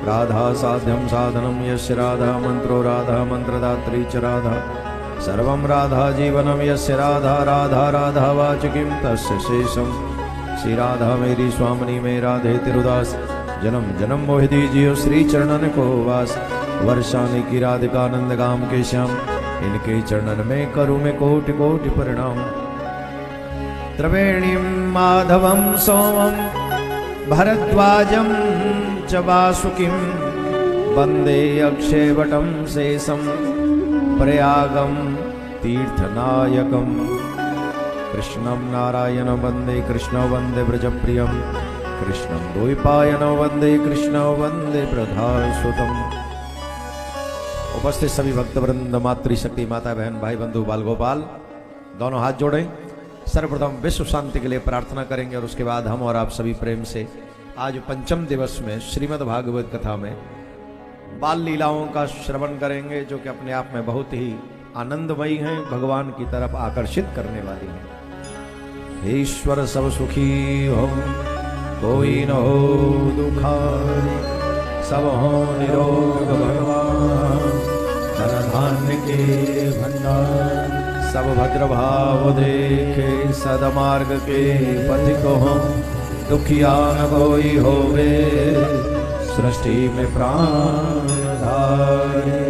राधा साध्यं साधनं यस्य राधा मंत्रो राधा मंत्रदात्री च राधा सर्वं राधा जीवनं यस्य राधा राधा राधा वाचकीं तस्य शेषं। श्री राधा मेरी स्वामिनी में राधे तिरुदास जन्म जन्म मोहि दीजियो श्री चरणन को वास। वर्षाने की राधिकानंद गाम के श्याम इनके चरणन में करूँ मैं कोटि कोटि प्रणाम। त्रिवेणीं माधवं सोमं भरद्वाजं च वासुकिं वंदे अक्षयवटं शेषं प्रयागं तीर्थनायकं। कृष्णं नारायणं वंदे कृष्णं वंदे व्रजप्रियं कृष्णं द्वैपायनं वंदे कृष्णं वंदे प्रधानसुतं। उपस्थित सभी भक्तवृंद मातृशक्ति माता बहन भाई बंधु बाल गोपाल दोनों हाथ जोड़ें। सर्वप्रथम विश्व शांति के लिए प्रार्थना करेंगे और उसके बाद हम और आप सभी प्रेम से आज पंचम दिवस में श्रीमद् भागवत कथा में बाल लीलाओं का श्रवण करेंगे जो कि अपने आप में बहुत ही आनंदमयी हैं, भगवान की तरफ आकर्षित करने वाली हैं। ईश्वर सब सुखी हो कोई न हो दुखारी, सब हो निरोग भगवान धन धान्य के भंडार। सब भद्र भाव देखे सदमार्ग के पथिक हो, दुखिया न कोई होवे सृष्टि में प्राण धारे।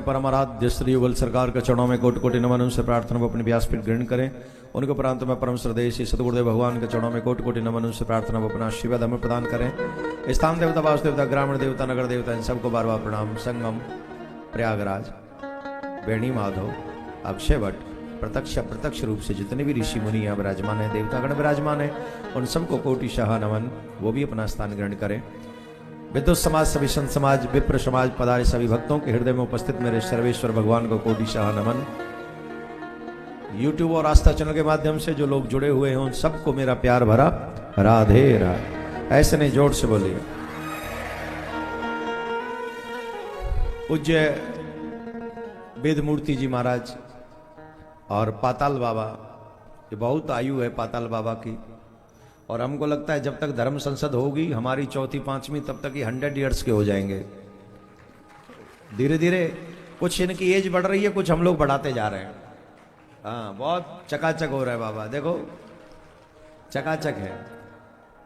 परमाराध्य श्री युगल सरकार के चरणों में कोटि कोटि नमन, उनसे प्रार्थना वो अपने व्यासपीठ ग्रहण करें। उनके उपरांत में परम श्रद्धेय श्री सतगुरुदेव भगवान के चरणों में कोटि कोटि नमन, उनसे प्रार्थना वो अपना आशीर्वाद हमें प्रदान करें। स्थान देवता, वासु देवता, ग्रामीण देवता, नगर देवता, इन सबको बार बार प्रणाम। संगम प्रयागराज, बेणी माधव, अक्षय भट्ट, प्रत्यक्ष रूप से जितने भी ऋषि मुनि यहाँ विराजमान है, देवतागण विराजमान है, उन सबको कोटि शाह नमन। वो भी अपना स्थान ग्रहण करें। विद्युत समाज, सभी संत समाज, विप्र समाज पधारे सभी भक्तों के हृदय में उपस्थित मेरे सर्वेश्वर भगवान को कोटि शाह नमन। यूट्यूब और आस्था चैनल के माध्यम से जो लोग जुड़े हुए हैं उन सबको मेरा प्यार भरा राधे राधे। ऐसे नहीं, जोर से बोलिए। पूज्य वेदमूर्ति जी महाराज और पाताल बाबा, ये बहुत आयु है पाताल बाबा की, और हमको लगता है जब तक धर्म संसद होगी हमारी चौथी पांचवी, तब तक ये 100 ईयर्स के हो जाएंगे। धीरे धीरे कुछ इनकी एज बढ़ रही है, कुछ हम लोग बढ़ाते जा रहे हैं। हाँ, बहुत चकाचक हो रहा है बाबा, देखो चकाचक है।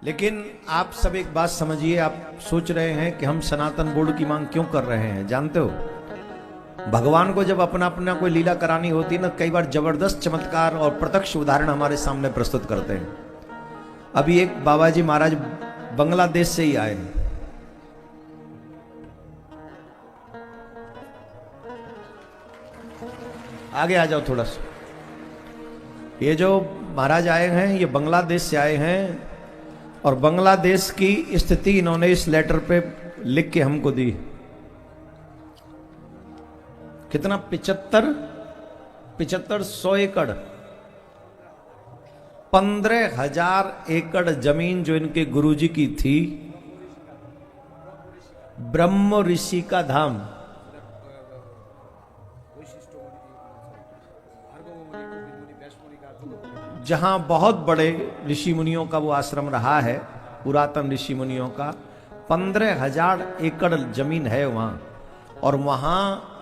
लेकिन आप सब एक बात समझिए, आप सोच रहे हैं कि हम सनातन बोर्ड की मांग क्यों कर रहे हैं, जानते हो? भगवान को जब अपना अपना कोई लीला करानी होती है ना, कई बार जबरदस्त चमत्कार और प्रत्यक्ष उदाहरण हमारे सामने प्रस्तुत करते हैं। अभी एक बाबा जी महाराज बांग्लादेश से ही आए हैं। आगे आ जाओ थोड़ा सा। ये जो महाराज आए हैं ये बांग्लादेश से आए हैं, और बांग्लादेश की स्थिति इन्होंने इस लेटर पे लिख के हमको दी। कितना? 7500 एकड़, 15,000 एकड़ जमीन जो इनके गुरुजी की थी। ब्रह्म ऋषि का धाम, जहां बहुत बड़े ऋषि मुनियों का वो आश्रम रहा है, पुरातन ऋषि मुनियों का। 15,000 एकड़ जमीन है वहां, और वहां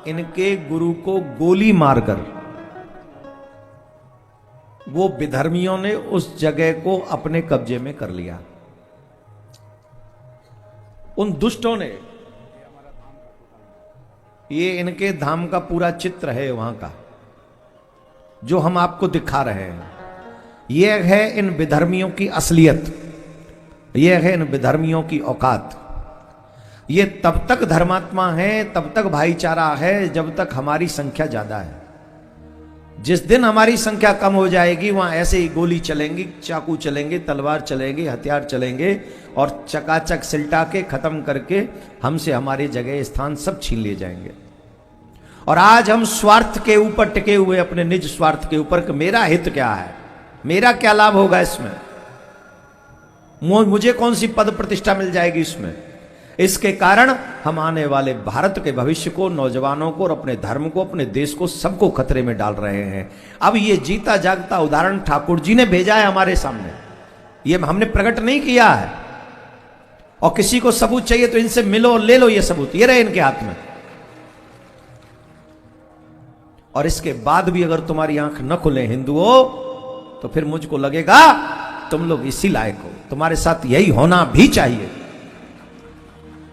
इनके गुरु को गोली मारकर वो विधर्मियों ने उस जगह को अपने कब्जे में कर लिया। उन दुष्टों ने, ये इनके धाम का पूरा चित्र है वहां का, जो हम आपको दिखा रहे हैं। यह है इन विधर्मियों की असलियत, यह है इन विधर्मियों की औकात। ये तब तक धर्मात्मा है, तब तक भाईचारा है, जब तक हमारी संख्या ज्यादा है। जिस दिन हमारी संख्या कम हो जाएगी, वहां ऐसे ही गोली चलेंगी, चाकू चलेंगे, तलवार चलेंगे, हथियार चलेंगे, और चकाचक सिलटा के खत्म करके हमसे हमारी जगह स्थान सब छीन लिए जाएंगे। और आज हम स्वार्थ के ऊपर टिके हुए, अपने निज स्वार्थ के ऊपर, कि मेरा हित क्या है, मेरा क्या लाभ होगा इसमें, मुझे कौन सी पद प्रतिष्ठा मिल जाएगी इसमें। इसके कारण हम आने वाले भारत के भविष्य को, नौजवानों को, और अपने धर्म को, अपने देश को, सबको खतरे में डाल रहे हैं। अब ये जीता जागता उदाहरण ठाकुर जी ने भेजा है हमारे सामने, ये हमने प्रकट नहीं किया है। और किसी को सबूत चाहिए तो इनसे मिलो और ले लो ये सबूत, ये रहे इनके हाथ में। और इसके बाद भी अगर तुम्हारी आंख न खुले हिंदुओं, तो फिर मुझको लगेगा तुम लोग इसी लायक हो, तुम्हारे साथ यही होना भी चाहिए।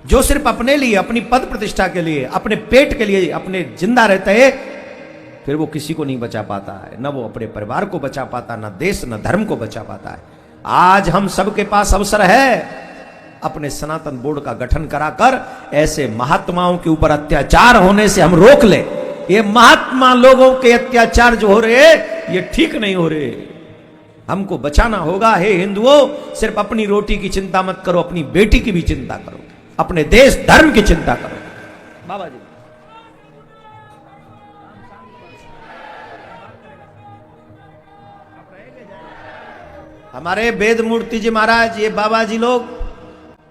जो सिर्फ अपने लिए, अपनी पद प्रतिष्ठा के लिए, अपने पेट के लिए, अपने जिंदा रहते हैं, फिर वो किसी को नहीं बचा पाता है, न वो अपने परिवार को बचा पाता, न देश, न धर्म को बचा पाता है। आज हम सबके पास अवसर है अपने सनातन बोर्ड का गठन कराकर ऐसे महात्माओं के ऊपर अत्याचार होने से हम रोक ले। ये महात्मा लोगों के अत्याचार जो हो रहे ये ठीक नहीं हो रहे, हमको बचाना होगा। हे हिंदुओं, सिर्फ अपनी रोटी की चिंता मत करो, अपनी बेटी की भी चिंता करो, अपने देश धर्म की चिंता करो। बाबा जी हमारे वेद मूर्ति जी महाराज, ये बाबा जी लोग,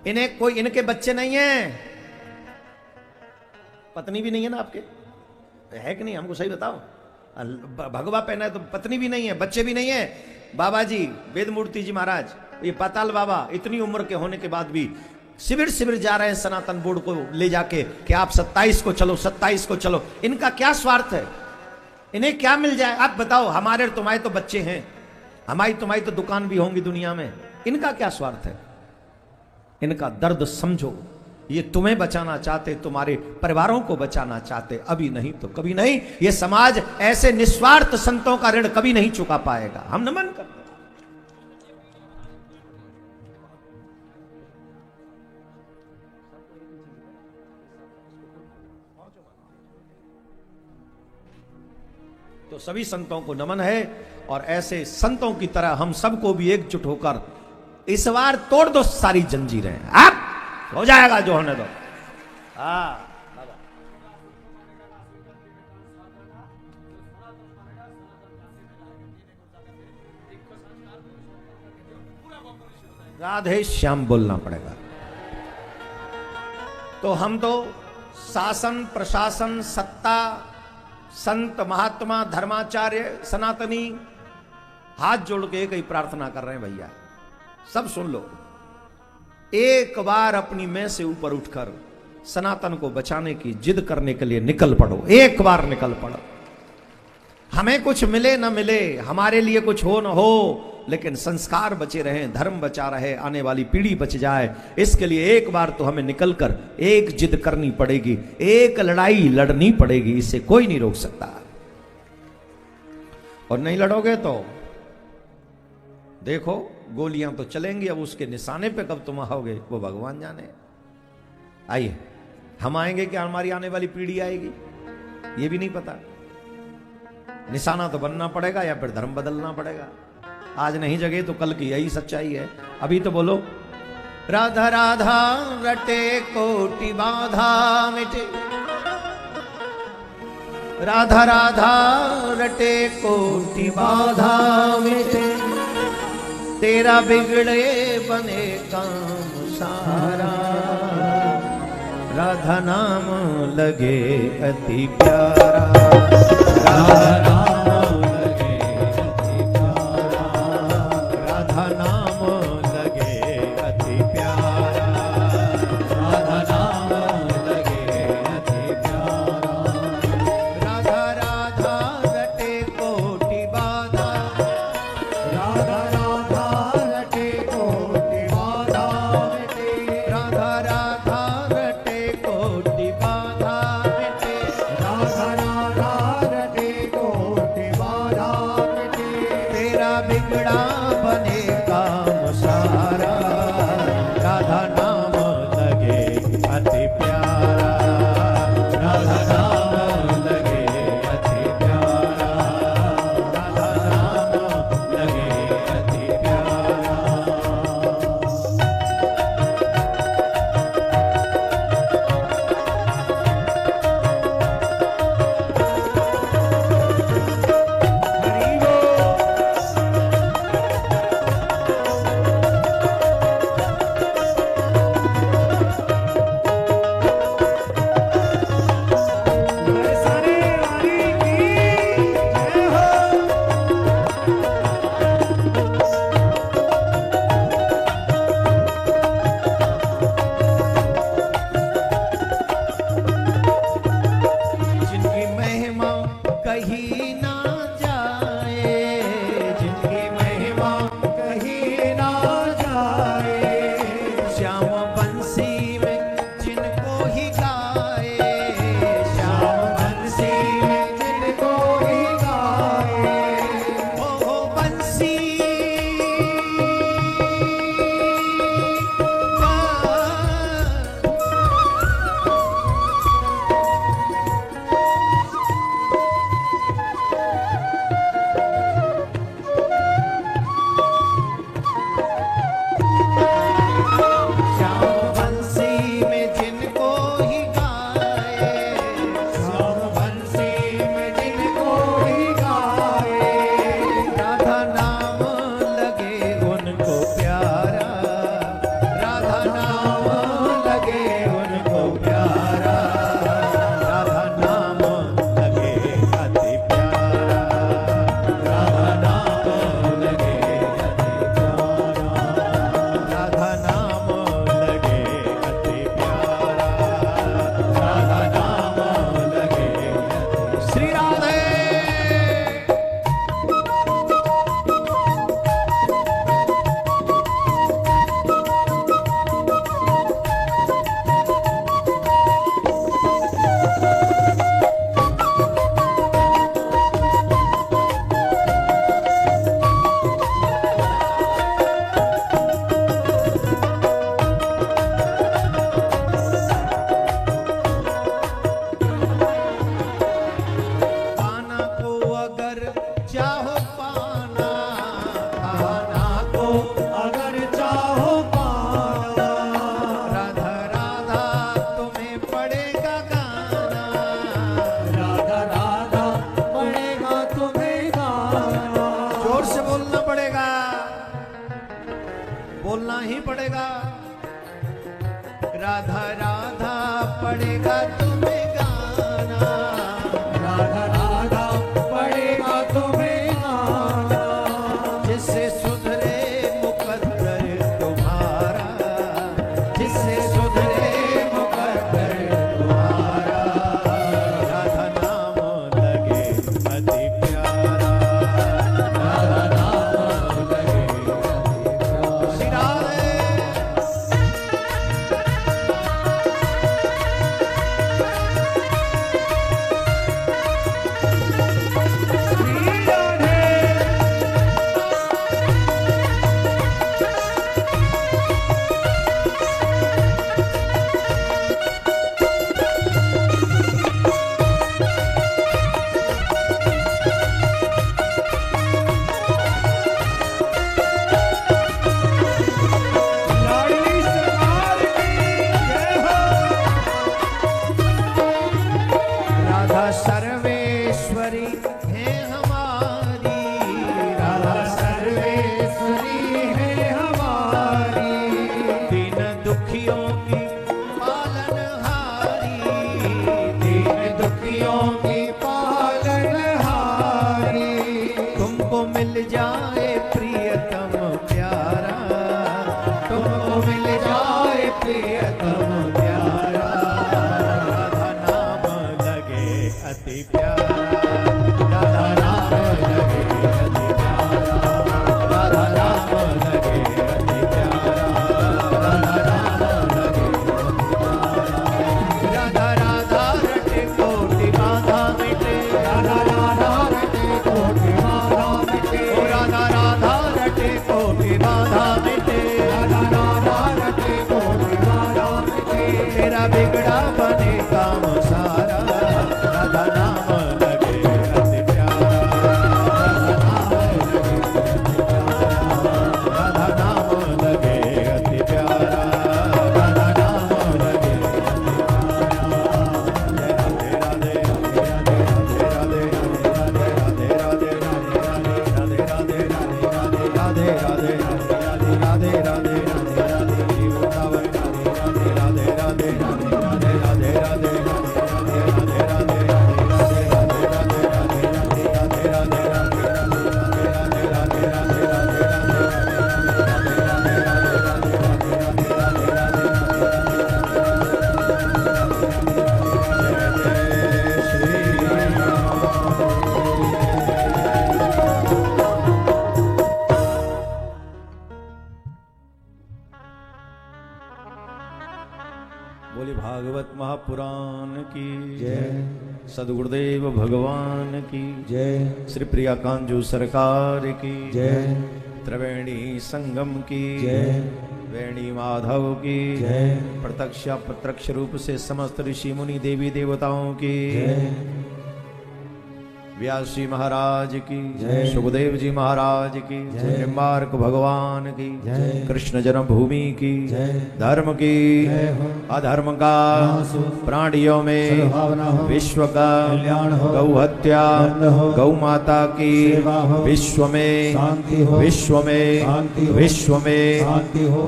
इन्हें कोई, इनके बच्चे नहीं हैं, पत्नी भी नहीं है ना आपके, है कि नहीं? हमको सही बताओ। भगवा पहना है तो पत्नी भी नहीं है, बच्चे भी नहीं है। बाबा जी वेद मूर्ति जी महाराज, ये पाताल बाबा, इतनी उम्र के होने के बाद भी शिविर शिविर जा रहे हैं सनातन बोर्ड को ले जाके कि आप 27 को चलो, 27 को चलो। इनका क्या स्वार्थ है? इन्हें क्या मिल जाए? आप बताओ। हमारे तुम्हारे तो बच्चे हैं, हमारी तुम्हारी तो दुकान भी होंगी दुनिया में, इनका क्या स्वार्थ है? इनका दर्द समझो। ये तुम्हें बचाना चाहते, तुम्हारे परिवारों को बचाना चाहते, अभी नहीं तो कभी नहीं। ये समाज ऐसे निस्वार्थ संतों का ऋण कभी नहीं चुका पाएगा। हम नमन करते। तो सभी संतों को नमन है, और ऐसे संतों की तरह हम सबको भी एकजुट होकर इस बार तोड़ दो सारी जंजीरें। आप हो जाएगा जो होने दो। हाँ, राधे श्याम बोलना पड़ेगा। तो हम तो शासन प्रशासन सत्ता संत महात्मा धर्माचार्य सनातनी हाथ जोड़ के एक ही प्रार्थना कर रहे हैं भैया, सब सुन लो। एक बार अपनी मैं से ऊपर उठकर सनातन को बचाने की जिद करने के लिए निकल पड़ो। एक बार निकल पड़ो। हमें कुछ मिले न मिले, हमारे लिए कुछ हो न हो, लेकिन संस्कार बचे रहें, धर्म बचा रहे, आने वाली पीढ़ी बच जाए, इसके लिए एक बार तो हमें निकलकर एक जिद करनी पड़ेगी, एक लड़ाई लड़नी पड़ेगी। इसे कोई नहीं रोक सकता। और नहीं लड़ोगे तो देखो गोलियां तो चलेंगी, अब उसके निशाने पे कब तुम आओगे वो भगवान जाने। आइए, हम आएंगे कि हमारी आने वाली पीढ़ी आएगी ये भी नहीं पता। निशाना तो बनना पड़ेगा या फिर धर्म बदलना पड़ेगा। आज नहीं जगे तो कल की यही सच्चाई है। अभी तो बोलो राधा राधा रटे कोटि बाधा मिटे, राधा राधा रटे कोटि बाधा मिटे, तेरा बिगड़े बने काम सारा, राधा नाम लगे अति प्यारा, राधा नाम लगे अति प्यारा, राधा नाम लगे अति प्यारा, राधा नाम लगे अति प्यारा, राधा राधा रटे कोटि बाधा, राधा राधा रटे कोटि बाधा मिटे, राधा राधा रटे कोटि बाधा मिटे, राधा राधा रटे कोटि पड़ेगा तुम्हें गाना, राधा राधा पड़ेगा तुम्हें गाना, जिससे सुधरे मुकद्दर तुम्हारा, जिससे सुधरे मुकद्दर तुम्हारा, राधा नाम लगे अति प्यारा, राधा नाम लगे श्री राधे। लाडली सरकार की जय हो। राधा सर्वेश्वरी है हमारी, राधा सर्वेश्वरी है हमारी, दीन दुखियों की पालनहारी, दीन दुखियों की पालनहारी, तुमको मिल जाए प्रियतम प्यारा, तुमको मिल जाए प्रियतम प्यारा, राधा नाम लगे अति प्यारा, राधा नाम लगे अति प्यारा, राधा नाम लगे अति प्यारा, राधा नाम लगे राधा राधा रटे कोटि बाधा मिटे, राधा राधा रटे कोटि बाधा मिटे, ओ राधा राधा रटे कोटि बाधा मिटे, राधा राधा रटे कोटि बाधा मिटे, तेरा बिगड़ा बने काम सारा, राधा नाम लगे अति प्यारा, राधा नाम लगे अति प्यारा, राधा नाम लगे अति प्यारा। राधे राधे राधे राधे राधे राधे वृंदावन राधे राधे राधे राधे राधे राधे बोले भागवत महापुराण की जय, सदगुरुदेव भगवान की जय, श्री प्रिया कांजू सरकार की जय, त्रिवेणी संगम की जय, वेणी माधव की जय, प्रत्यक्ष प्रत्यक्ष रूप से समस्त ऋषि मुनि देवी देवताओं की जय, व्यास जी महाराज की जय, सुखदेव जी महाराज की जय, निम्बार्क भगवान की जय, कृष्ण जन्मभूमि की जय, धर्म की जय हो। अधर्म का नाश हो। प्राणियों में सद्भावना हो। विश्व का कल्याण हो। गौ हत्या बंद हो। गौ माता की सेवा हो। विश्व में शांति हो। विश्व में शांति हो। विश्व में शांति हो।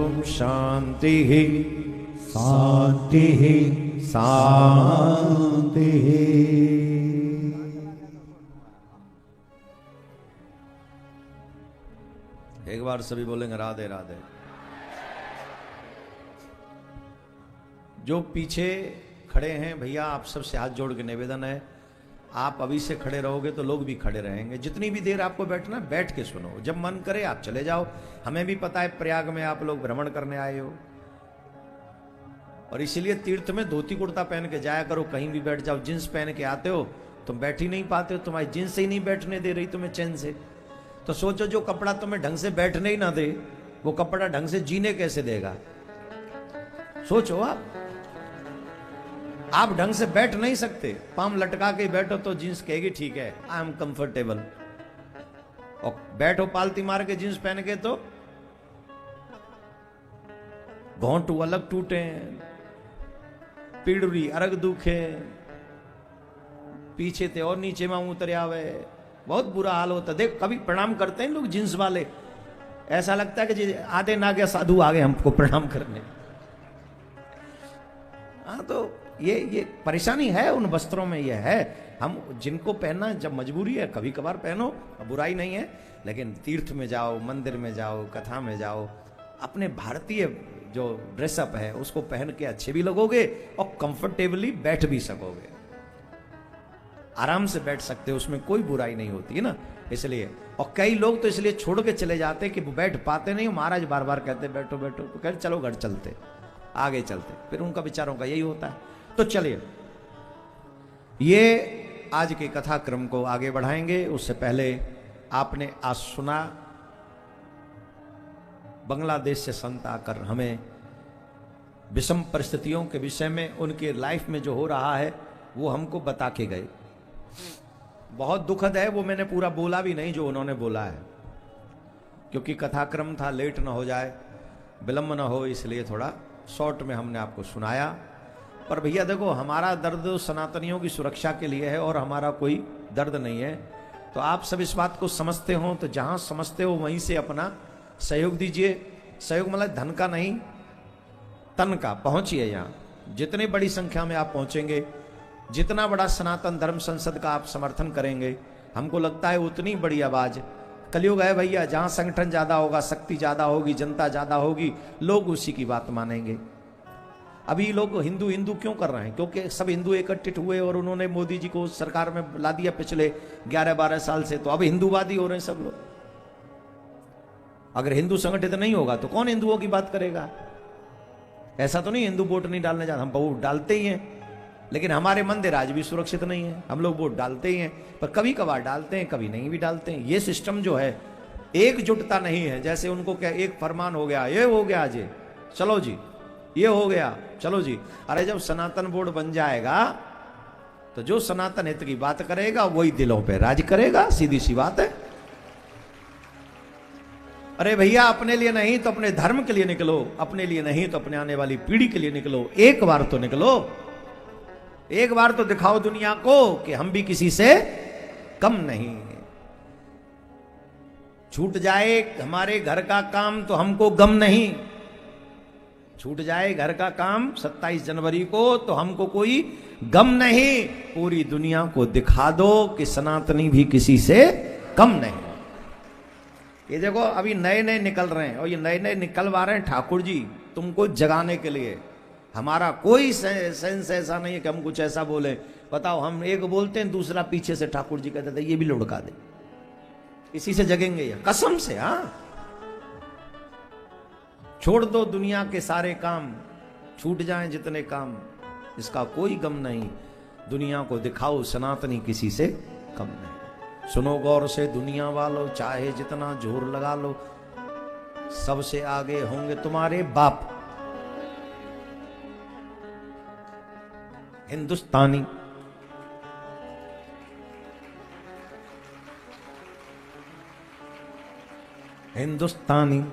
ओम शांति ही शांति ही शांति एक बार सभी बोलेंगे राधे राधे। जो पीछे खड़े हैं भैया, आप सबसे हाथ जोड़ के निवेदन है, आप अभी से खड़े रहोगे तो लोग भी खड़े रहेंगे। जितनी भी देर आपको बैठना है बैठ के सुनो, जब मन करे आप चले जाओ। हमें भी पता है प्रयाग में आप लोग भ्रमण करने आए हो, और इसीलिए तीर्थ में धोती कुर्ता पहन के जाया करो। कहीं भी बैठ जाओ, जींस पहन के आते हो तुम बैठ ही नहीं पाते हो, तुम्हारी जींस ही नहीं बैठने दे रही तुम्हें चैन से। तो सोचो जो कपड़ा तुम्हें ढंग से बैठने ही ना दे, वो कपड़ा ढंग से जीने कैसे देगा? सोचो आप ढंग से बैठ नहीं सकते, पाम लटका के बैठो तो जींस कहेगी ठीक है आई एम कंफर्टेबल, और बैठो पालती मार के जींस पहन के तो घोंटू अलग टूटे, पीड़ुरी अलग दुखे, पीछे ते और नीचे में उतर आवे, बहुत बुरा हाल होता। देख कभी प्रणाम करते हैं लोग जींस वाले, ऐसा लगता है कि जी आधे नागे साधु आ गए हमको प्रणाम करने। हाँ, तो ये परेशानी है उन वस्त्रों में, ये है। हम जिनको पहनना जब मजबूरी है, कभी कभार पहनो, बुराई नहीं है, लेकिन तीर्थ में जाओ, मंदिर में जाओ, कथा में जाओ, अपने भारतीय जो ड्रेसअप है उसको पहन के अच्छे भी लगोगे और कंफर्टेबली बैठ भी सकोगे, आराम से बैठ सकते हो, उसमें कोई बुराई नहीं होती है ना। इसलिए, और कई लोग तो इसलिए छोड़ के चले जाते कि वो बैठ पाते नहीं, महाराज बार बार कहते बैठो बैठो, तो कहते चलो घर चलते, आगे चलते, फिर उनका विचारों का यही होता है। तो चलिए, ये आज के कथा क्रम को आगे बढ़ाएंगे। उससे पहले आपने आज सुना, बांग्लादेश से संत आकर हमें विषम परिस्थितियों के विषय में, उनके लाइफ में जो हो रहा है वो हमको बता के गए। बहुत दुखद है, वो मैंने पूरा बोला भी नहीं जो उन्होंने बोला है, क्योंकि कथाक्रम था, लेट ना हो जाए, विलंब ना हो, इसलिए थोड़ा शॉर्ट में हमने आपको सुनाया। पर भैया देखो, हमारा दर्द सनातनियों की सुरक्षा के लिए है और हमारा कोई दर्द नहीं है। तो आप सब इस बात को समझते हो तो जहां समझते हो वहीं से अपना सहयोग दीजिए। सहयोग मतलब धन का नहीं, तन का। पहुंचिए यहां, जितनी बड़ी संख्या में आप पहुंचेंगे, जितना बड़ा सनातन धर्म संसद का आप समर्थन करेंगे, हमको लगता है उतनी बड़ी आवाज। कलयुग है भैया, जहां संगठन ज्यादा होगा, शक्ति ज्यादा होगी, जनता ज्यादा होगी, लोग उसी की बात मानेंगे। अभी लोग हिंदू हिंदू क्यों कर रहे हैं? क्योंकि सब हिंदू एकत्रित हुए और उन्होंने मोदी जी को सरकार में ला दिया पिछले 11-12 साल से, तो अब हिंदूवादी हो रहे हैं सब लोग। अगर हिंदू संगठित नहीं होगा तो कौन हिंदुओं की बात करेगा? ऐसा तो नहीं हिंदू वोट नहीं डालने जाते, हम वोट डालते ही हैं, लेकिन हमारे मंदिर आज भी सुरक्षित नहीं है। हम लोग वोट डालते ही हैं, पर कभी कभार डालते हैं, कभी नहीं भी डालते हैं। ये सिस्टम जो है, एकजुटता नहीं है। जैसे उनको क्या एक फरमान हो गया, ये हो गया आज, चलो जी, ये हो गया, चलो जी। अरे जब सनातन बोर्ड बन जाएगा तो जो सनातन हित की बात करेगा वही दिलों पे राज करेगा, सीधी सी बात है। अरे भैया, अपने लिए नहीं तो अपने धर्म के लिए निकलो, अपने लिए नहीं तो अपने आने वाली पीढ़ी के लिए निकलो। एक बार तो निकलो, एक बार तो दिखाओ दुनिया को कि हम भी किसी से कम नहीं। छूट जाए हमारे घर का काम तो हमको गम नहीं, छूट जाए घर का काम 27 जनवरी को तो हमको कोई गम नहीं। पूरी दुनिया को दिखा दो कि सनातनी भी किसी से कम नहीं। ये देखो, अभी नए नए निकल रहे हैं और ये नए नए निकलवा रहे हैं ठाकुर जी तुमको जगाने के लिए। हमारा कोई सेंस ऐसा नहीं है कि हम कुछ ऐसा बोले। बताओ, हम एक बोलते हैं, दूसरा पीछे से ठाकुर जी कहते थे ये भी लुढ़का दे, इसी से जगेंगे ये, कसम से। हाँ, छोड़ दो दुनिया के सारे काम, छूट जाएं जितने काम, इसका कोई गम नहीं। दुनिया को दिखाओ सनातनी किसी से कम नहीं। सुनो गौर से दुनिया वालों, चाहे जितना जोर लगा लो, सबसे आगे होंगे तुम्हारे बाप। हिंदुस्तानी हिंदुस्तानी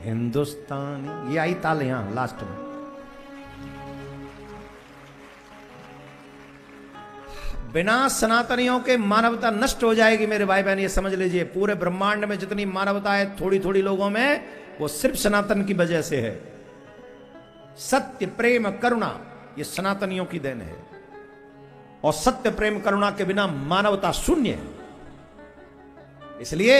हिंदुस्तानी, ये आई ताल यहां लास्ट में। बिना सनातनियों के मानवता नष्ट हो जाएगी मेरे भाई बहन, ये समझ लीजिए। पूरे ब्रह्मांड में जितनी मानवता है थोड़ी थोड़ी लोगों में, वो सिर्फ सनातन की वजह से है। सत्य प्रेम करुणा ये सनातनियों की देन है, और सत्य प्रेम करुणा के बिना मानवता शून्य है। इसलिए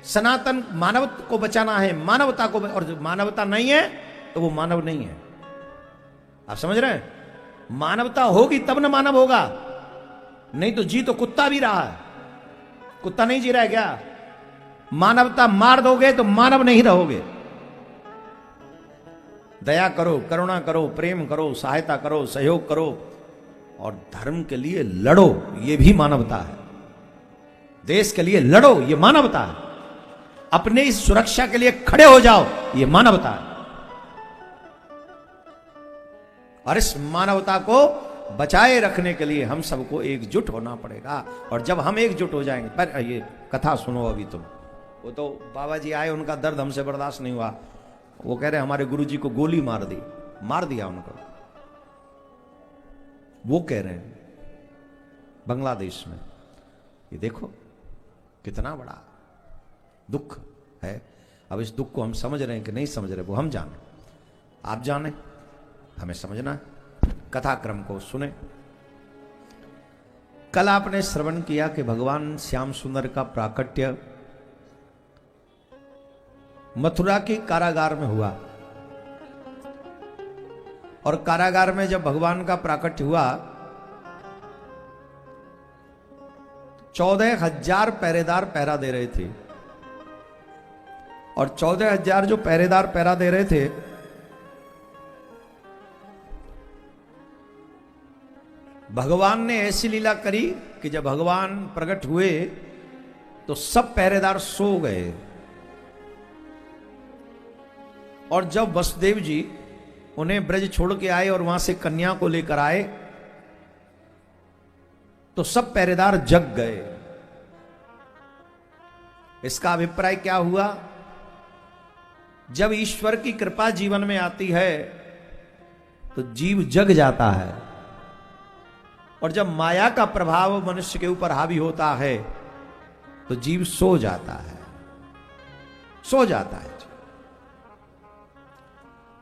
सनातन मानवता को बचाना है, मानवता को, और जो मानवता नहीं है तो वो मानव नहीं है। आप समझ रहे हैं? मानवता होगी तब ना मानव होगा, नहीं तो जी तो कुत्ता भी रहा है। कुत्ता नहीं जी रहा है क्या? मानवता मार दोगे तो मानव नहीं रहोगे। दया करो, करुणा करो, प्रेम करो, सहायता करो, सहयोग करो, और धर्म के लिए लड़ो, ये भी मानवता है। देश के लिए लड़ो, ये मानवता है। अपने इस सुरक्षा के लिए खड़े हो जाओ, ये मानवता है। और इस मानवता को बचाए रखने के लिए हम सबको एकजुट होना पड़ेगा। और जब हम एकजुट हो जाएंगे, पर ये कथा सुनो अभी तुम। वो तो बाबा जी आए, उनका दर्द हमसे बर्दाश्त नहीं हुआ। वो कह रहे हमारे गुरुजी को गोली मार दी, मार दिया उनको। वो कह रहे हैं बांग्लादेश में, ये देखो कितना बड़ा दुख है। अब इस दुख को हम समझ रहे हैं कि नहीं समझ रहे वो हम जाने, आप जाने, हमें समझना है। कथा क्रम को सुने। कल आपने श्रवण किया कि भगवान श्याम सुंदर का प्राकट्य मथुरा के कारागार में हुआ, और कारागार में जब भगवान का प्राकट्य हुआ 14,000 पहरेदार पहरा दे रहे थे, और 14,000 जो पहरेदार पहरा दे रहे थे भगवान ने ऐसी लीला करी कि जब भगवान प्रकट हुए तो सब पहरेदार सो गए, और जब वसुदेव जी उन्हें ब्रज छोड़ के आए और वहां से कन्या को लेकर आए तो सब पहरेदार जग गए। इसका अभिप्राय क्या हुआ? जब ईश्वर की कृपा जीवन में आती है तो जीव जग जाता है, और जब माया का प्रभाव मनुष्य के ऊपर हावी होता है तो जीव सो जाता है, सो जाता है।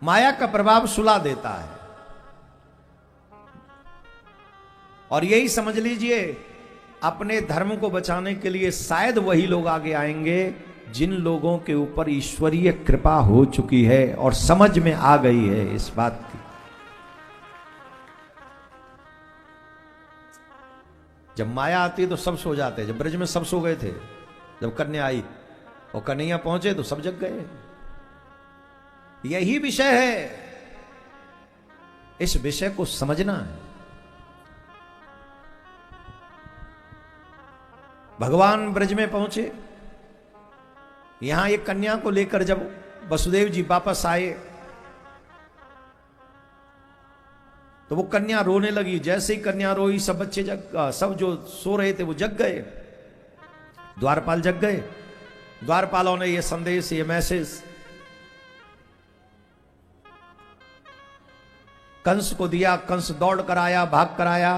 माया का प्रभाव सुला देता है। और यही समझ लीजिए अपने धर्म को बचाने के लिए शायद वही लोग आगे आएंगे जिन लोगों के ऊपर ईश्वरीय कृपा हो चुकी है और समझ में आ गई है इस बात की। जब माया आती तो सब सो जाते, जब ब्रज में सब सो गए थे, जब कन्या आई और कन्हैया पहुंचे तो सब जग गए। यही विषय है, इस विषय को समझना है। भगवान ब्रज में पहुंचे, यहां एक कन्या को लेकर जब वसुदेव जी वापस आए तो वो कन्या रोने लगी। जैसे ही कन्या रोई सब बच्चे सब जो सो रहे थे वो जग गए, द्वारपाल जग गए। द्वारपालों ने ये संदेश, ये मैसेज कंस को दिया। कंस दौड़ कर आया, भाग कर आया।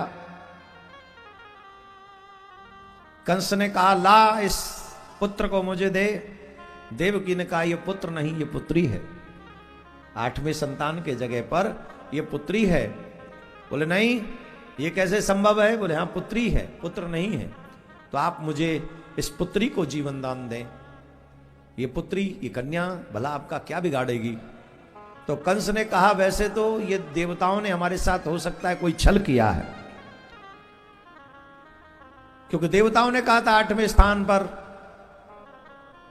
कंस ने कहा ला इस पुत्र को मुझे दे। देवकी ने कहा ये पुत्र नहीं, ये पुत्री है। 8वें संतान के जगह पर ये पुत्री है। बोले नहीं, ये कैसे संभव है? बोले हाँ पुत्री है, पुत्र नहीं है। तो आप मुझे इस पुत्री को जीवन दान दें। ये पुत्री, ये कन्या भला आपका क्या बिगाड़ेगी? तो कंस ने कहा वैसे तो ये देवताओं ने हमारे साथ हो सकता है कोई छल किया है, क्योंकि देवताओं ने कहा था 8वें स्थान पर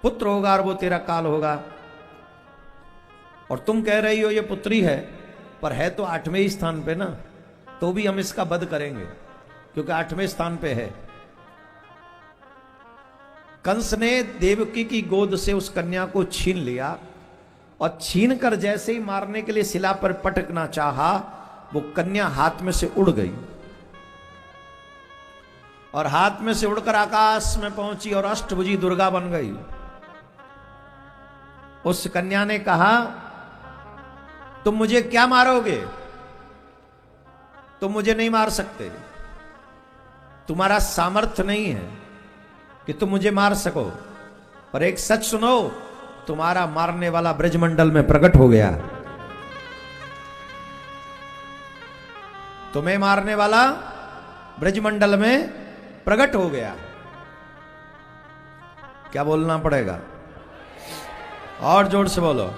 पुत्र होगा और वो तेरा काल होगा, और तुम कह रही हो ये पुत्री है, पर है तो 8वें स्थान पे ना, तो भी हम इसका वध करेंगे क्योंकि 8वें स्थान पे है। कंस ने देवकी की गोद से उस कन्या को छीन लिया, और छीन कर जैसे ही मारने के लिए शिला पर पटकना चाहा, वो कन्या हाथ में से उड़ गई, और हाथ में से उड़कर आकाश में पहुंची और अष्टभुजी दुर्गा बन गई। उस कन्या ने कहा तुम मुझे क्या मारोगे? तुम मुझे नहीं मार सकते, तुम्हारा सामर्थ्य नहीं है कि तुम मुझे मार सको। पर एक सच सुनो, तुम्हारा मारने वाला ब्रजमंडल में प्रकट हो गया। तुम्हें मारने वाला ब्रजमंडल में प्रकट हो गया। क्या बोलना पड़ेगा? और जोर से बोलो।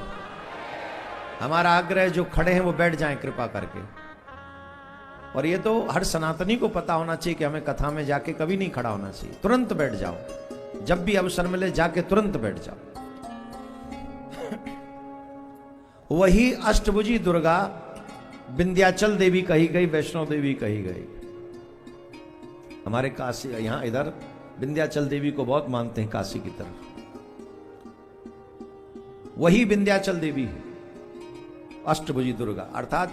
हमारा आग्रह जो खड़े हैं वो बैठ जाएं कृपा करके। और ये तो हर सनातनी को पता होना चाहिए कि हमें कथा में जाके कभी नहीं खड़ा होना चाहिए, तुरंत बैठ जाओ। जब भी अवसर मिले जाके तुरंत बैठ जाओ। वही अष्टभुजी दुर्गा विंध्याचल देवी कही गई, वैष्णो देवी कही गई। हमारे काशी यहां इधर विंध्याचल देवी को बहुत मानते हैं, काशी की तरफ। वही विंध्याचल देवी है, अष्टभुजी दुर्गा। अर्थात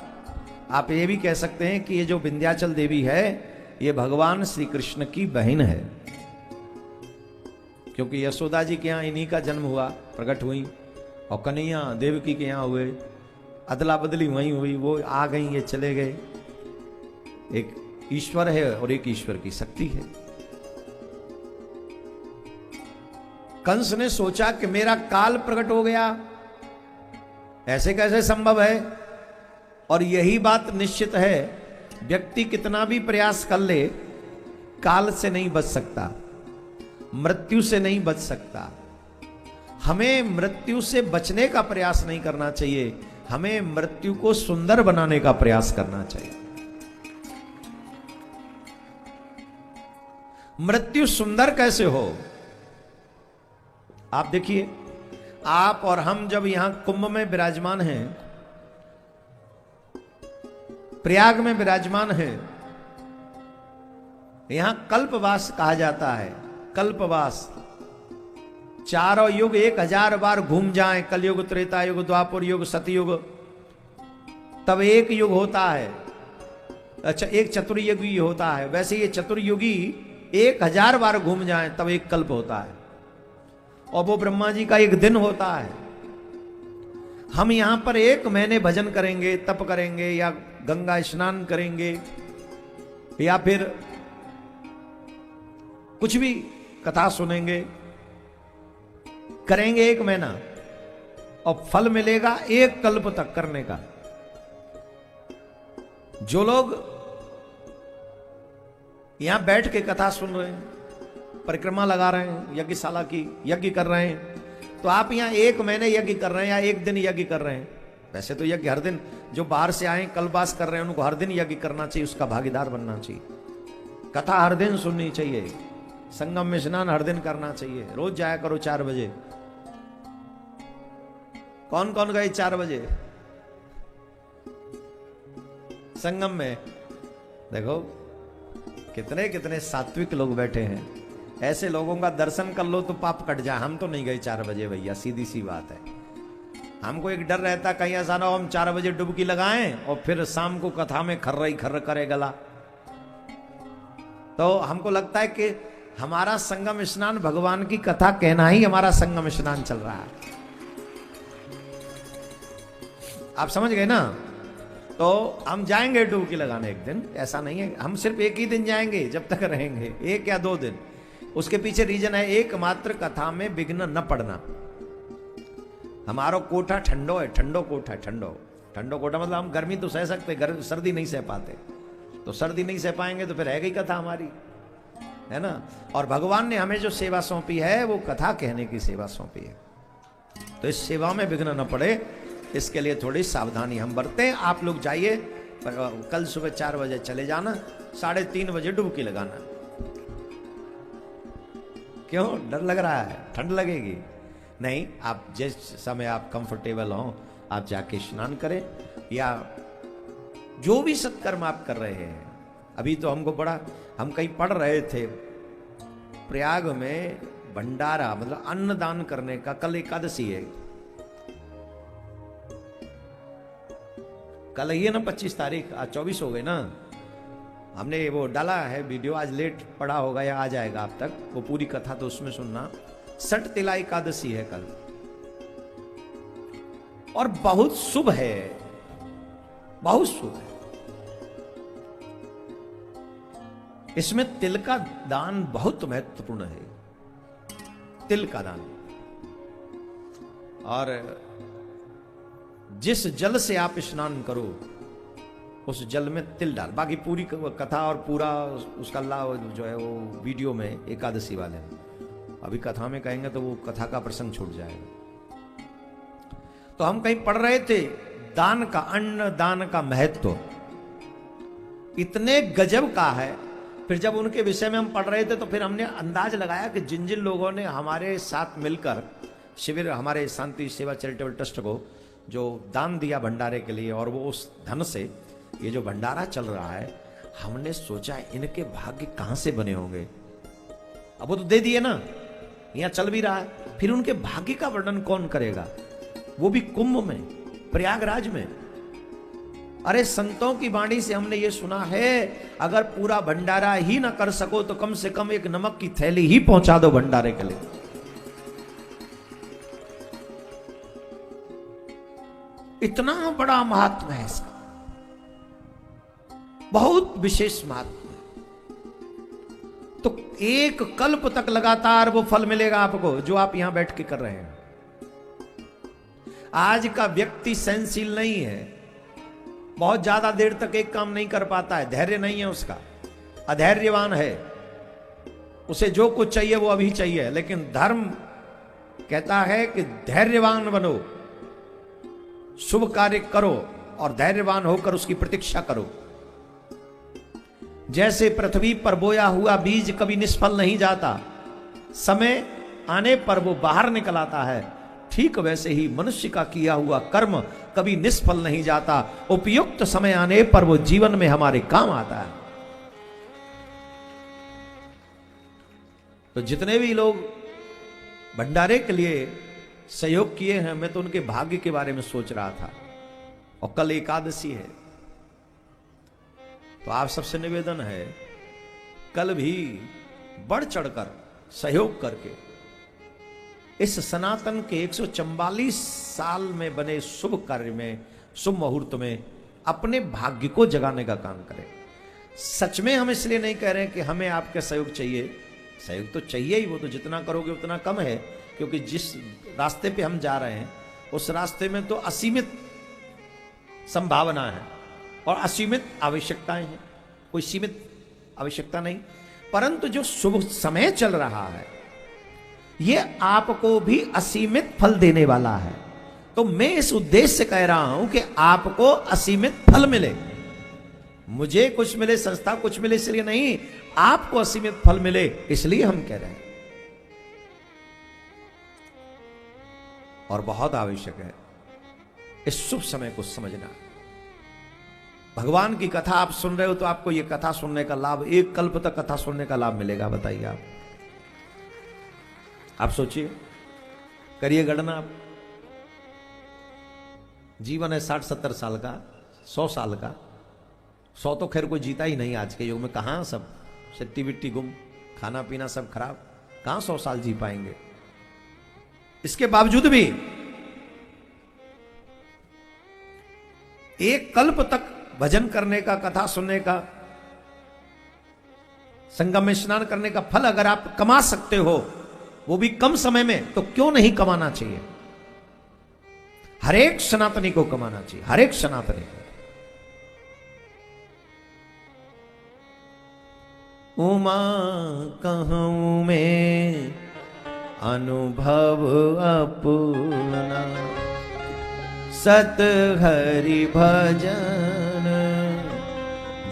आप ये भी कह सकते हैं कि ये जो विंध्याचल देवी है ये भगवान श्री कृष्ण की बहन है, क्योंकि यशोदा जी के यहां इन्हीं का जन्म हुआ, प्रकट हुई, और कन्हैया देवकी के यहां हुए। अदला बदली वहीं हुई, वो आ गई, ये चले गए। एक ईश्वर है और एक ईश्वर की शक्ति है। कंस ने सोचा कि मेरा काल प्रकट हो गया, ऐसे कैसे संभव है। और यही बात निश्चित है, व्यक्ति कितना भी प्रयास कर ले काल से नहीं बच सकता, मृत्यु से नहीं बच सकता। हमें मृत्यु से बचने का प्रयास नहीं करना चाहिए, हमें मृत्यु को सुंदर बनाने का प्रयास करना चाहिए। मृत्यु सुंदर कैसे हो, आप देखिए, आप और हम जब यहां कुंभ में विराजमान हैं, प्रयाग में विराजमान हैं, यहां कल्पवास कहा जाता है। कल्पवास, चारों युग 1000 बार घूम जाएं, कलयुग, त्रेता युग, द्वापर युग, सतयुग, तब एक युग होता है। अच्छा, एक चतुर्युगी होता है, वैसे ये चतुर्युगी 1000 बार घूम जाएं तब एक कल्प होता है, और वो ब्रह्मा जी का एक दिन होता है। हम यहां पर 1 महीने भजन करेंगे, तप करेंगे, या गंगा स्नान करेंगे, या फिर कुछ भी कथा सुनेंगे, करेंगे 1 महीना, और फल मिलेगा 1 कल्प तक करने का। जो लोग यहां बैठ के कथा सुन रहे हैं, परिक्रमा लगा रहे हैं, यज्ञशाला की यज्ञ कर रहे हैं, तो आप यहां 1 महीने यज्ञ कर रहे हैं या 1 दिन यज्ञ कर रहे हैं। वैसे तो यज्ञ हर दिन, जो बाहर से आए कल्पवास कर रहे हैं, उनको हर दिन यज्ञ करना चाहिए, उसका भागीदार बनना चाहिए। कथा हर दिन सुननी चाहिए, संगम में स्नान हर दिन करना चाहिए, रोज जाया करो 4 बजे। कौन कौन गए 4 बजे संगम में? देखो कितने कितने सात्विक लोग बैठे हैं, ऐसे लोगों का दर्शन कर लो तो पाप कट जाए। हम तो नहीं गए 4 बजे भैया, सीधी सी बात है। हमको एक डर रहता कहीं ऐसा ना हो हम 4 बजे डुबकी लगाएं और फिर शाम को कथा में खर्र खर्र करे गला। तो हमको लगता है कि हमारा संगम स्नान भगवान की कथा कहना ही हमारा संगम स्नान चल रहा है। आप समझ गए ना? तो हम जाएंगे डुबकी लगाने एक दिन, ऐसा नहीं है हम सिर्फ एक ही दिन जाएंगे, जब तक रहेंगे 1 या 2 दिन। उसके पीछे रीजन है एकमात्र कथा में विघ्न न पड़ना। हमारा कोठा ठंडो है, ठंडो कोठा है, ठंडो कोठा मतलब हम गर्मी तो सह सकते, सर्दी नहीं सह पाते। तो सर्दी नहीं सह पाएंगे तो फिर रह गई कथा हमारी, है ना। और भगवान ने हमें जो सेवा सौंपी है वो कथा कहने की सेवा सौंपी है, तो इस सेवा में विघ्न न पड़े, इसके लिए थोड़ी सावधानी हम बरतें। आप लोग जाइए, कल सुबह 4 बजे चले जाना, 3:30 बजे डुबकी लगाना। क्यों डर लग रहा है? ठंड लगेगी? नहीं, आप जिस समय आप कंफर्टेबल हो आप जाके स्नान करें, या जो भी सत्कर्म आप कर रहे हैं। अभी तो हमको बड़ा, हम कहीं पढ़ रहे थे प्रयाग में भंडारा मतलब अन्नदान करने का, कल एकादशी है, कल ही है ना 25 तारीख, आज 24 हो गए ना। हमने वो डाला है वीडियो, आज लेट पड़ा होगा या आ जाएगा आप तक, वो पूरी कथा तो उसमें सुनना। सट तिला एकादशी है कल, और बहुत शुभ है, बहुत शुभ है। इसमें तिल का दान बहुत महत्वपूर्ण है, तिल का दान। और जिस जल से आप स्नान करो उस जल में तिल डाल। बाकी पूरी कथा और पूरा उसका लाभ जो है वो वीडियो में एकादशी वाले में, अभी कथा में कहेंगे तो वो कथा का प्रसंग छूट जाएगा। तो हम कहीं पढ़ रहे थे दान का, अन्न दान का महत्व इतने गजब का है। फिर जब उनके विषय में हम पढ़ रहे थे तो फिर हमने अंदाज लगाया कि जिन जिन लोगों ने हमारे साथ मिलकर शिविर, हमारे शांति सेवा चैरिटेबल ट्रस्ट को जो दान दिया भंडारे के लिए, और वो उस धन से ये जो भंडारा चल रहा है, हमने सोचा इनके भाग्य कहां से बने होंगे। अब वो तो दे दिए ना, यहां चल भी रहा है, फिर उनके भाग्य का वर्णन कौन करेगा, वो भी कुंभ में, प्रयागराज में। अरे संतों की वाणी से हमने ये सुना है, अगर पूरा भंडारा ही ना कर सको तो कम से कम एक नमक की थैली ही पहुंचा दो भंडारे के लिए। इतना बड़ा महात्मा है इसका, बहुत विशेष महात्मा है। तो एक कल्प तक लगातार वो फल मिलेगा आपको जो आप यहां बैठ के कर रहे हैं। आज का व्यक्ति सहनशील नहीं है, बहुत ज्यादा देर तक एक काम नहीं कर पाता है, धैर्य नहीं है उसका, अधैर्यवान है, उसे जो कुछ चाहिए वो अभी चाहिए। लेकिन धर्म कहता है कि धैर्यवान बनो, शुभ कार्य करो और धैर्यवान होकर उसकी प्रतीक्षा करो। जैसे पृथ्वी पर बोया हुआ बीज कभी निष्फल नहीं जाता, समय आने पर वो बाहर निकल आता है, ठीक वैसे ही मनुष्य का किया हुआ कर्म कभी निष्फल नहीं जाता, उपयुक्त समय आने पर वो जीवन में हमारे काम आता है। तो जितने भी लोग भंडारे के लिए सहयोग किए हैं, मैं तो उनके भाग्य के बारे में सोच रहा था। और कल एकादशी है, तो आप सबसे निवेदन है कल भी बढ़ चढ़कर सहयोग करके इस सनातन के 144 साल में बने शुभ कार्य में, शुभ मुहूर्त में अपने भाग्य को जगाने का काम करें। सच में हम इसलिए नहीं कह रहे कि हमें आपका सहयोग चाहिए, सहयोग तो चाहिए ही, वो तो जितना करोगे उतना कम है, क्योंकि जिस रास्ते पे हम जा रहे हैं उस रास्ते में तो असीमित संभावना है और असीमित आवश्यकताएं हैं, कोई सीमित आवश्यकता नहीं। परंतु जो शुभ समय चल रहा है ये आपको भी असीमित फल देने वाला है। तो मैं इस उद्देश्य से कह रहा हूं कि आपको असीमित फल मिले, मुझे कुछ मिले, संस्था कुछ मिले इसलिए नहीं, आपको असीमित फल मिले इसलिए हम कह रहे हैं। और बहुत आवश्यक है इस शुभ समय को समझना। भगवान की कथा आप सुन रहे हो तो आपको यह कथा सुनने का लाभ, एक कल्प तक कथा सुनने का लाभ मिलेगा। बताइए आप सोचिए, करिए गणना। आप जीवन है 60-70 साल का, 100 साल का। 100 तो खैर कोई जीता ही नहीं आज के युग में, कहां सब सिट्टी बिट्टी गुम, खाना पीना सब खराब, कहां 100 साल जी पाएंगे। इसके बावजूद भी एक कल्प तक भजन करने का, कथा सुनने का, संगम में स्नान करने का फल अगर आप कमा सकते हो, वो भी कम समय में, तो क्यों नहीं कमाना चाहिए। हर एक सनातनी को कमाना चाहिए, हर एक सनातनी को। उमा कहूं में अनुभव अपना, सत हरि भजन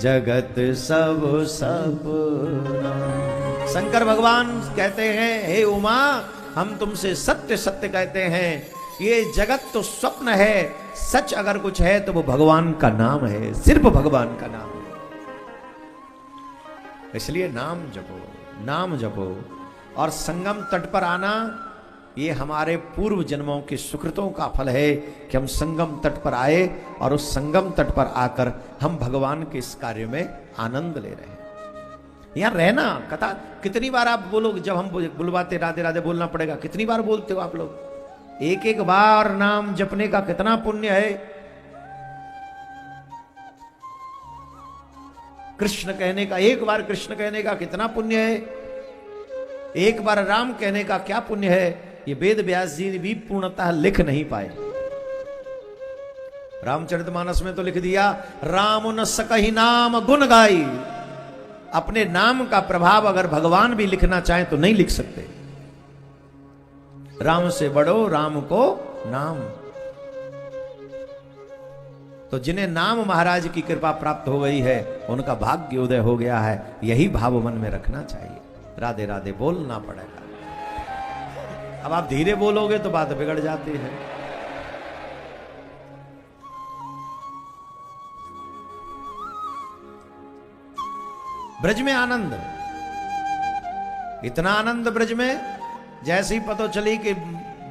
जगत सब सपना। शंकर भगवान कहते हैं, हे उमा हम तुमसे सत्य सत्य कहते हैं, ये जगत तो स्वप्न है, सच अगर कुछ है तो वो भगवान का नाम है, सिर्फ भगवान का नाम है। इसलिए नाम जपो, नाम जपो। और संगम तट पर आना ये हमारे पूर्व जन्मों के सुकृतों का फल है कि हम संगम तट पर आए और उस संगम तट पर आकर हम भगवान के इस कार्य में आनंद ले रहे हैं। यहां रहना, कथा कितनी बार आप बोलोगे, जब हम बुलवाते राधे राधे बोलना पड़ेगा, कितनी बार बोलते हो आप लोग। एक एक बार नाम जपने का कितना पुण्य है। कृष्ण कहने का, एक बार कृष्ण कहने का कितना पुण्य है, एक बार राम कहने का क्या पुण्य है, ये वेद व्यास जी भी पूर्णतः लिख नहीं पाए। रामचरितमानस में तो लिख दिया, राम न सकहि नाम गुण गाई। अपने नाम का प्रभाव अगर भगवान भी लिखना चाहे तो नहीं लिख सकते। राम से बढ़ो राम को नाम। तो जिन्हें नाम महाराज की कृपा प्राप्त हो गई है उनका भाग्य उदय हो गया है, यही भाव मन में रखना चाहिए। राधे राधे बोलना पड़ेगा। अब आप धीरे बोलोगे तो बात बिगड़ जाती है। ब्रज में आनंद, इतना आनंद ब्रज में, जैसे ही पता चली कि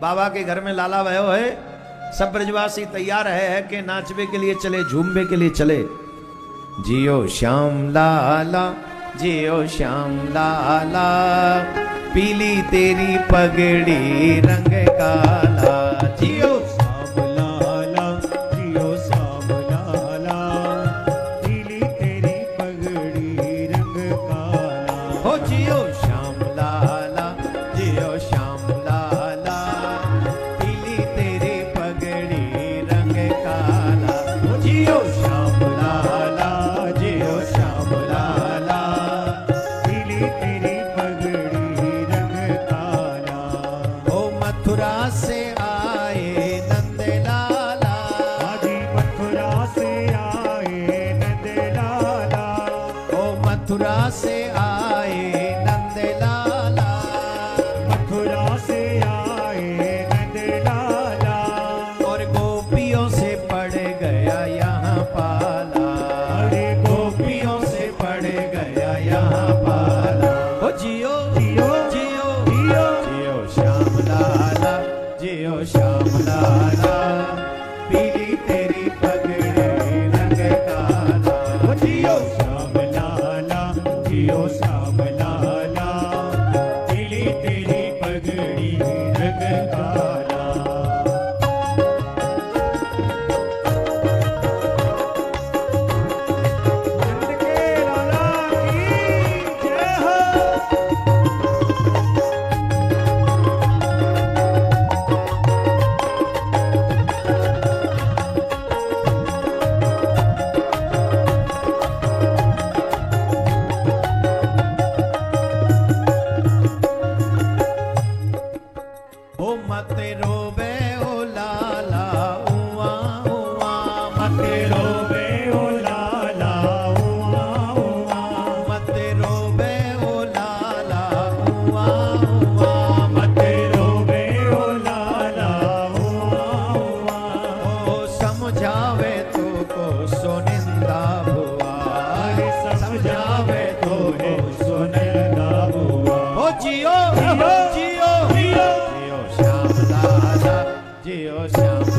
बाबा के घर में लाला भयो है, सब ब्रजवासी तैयार है कि नाचवे के लिए चले, झूमवे के लिए चले। जियो श्याम लाला, जियो श्याम लाला, पीली तेरी पगड़ी रंग काला। जियो श्याम लाला, जियो श्याम लाला, पीली तेरी पगड़ी रंग काला। हो जियो श्याम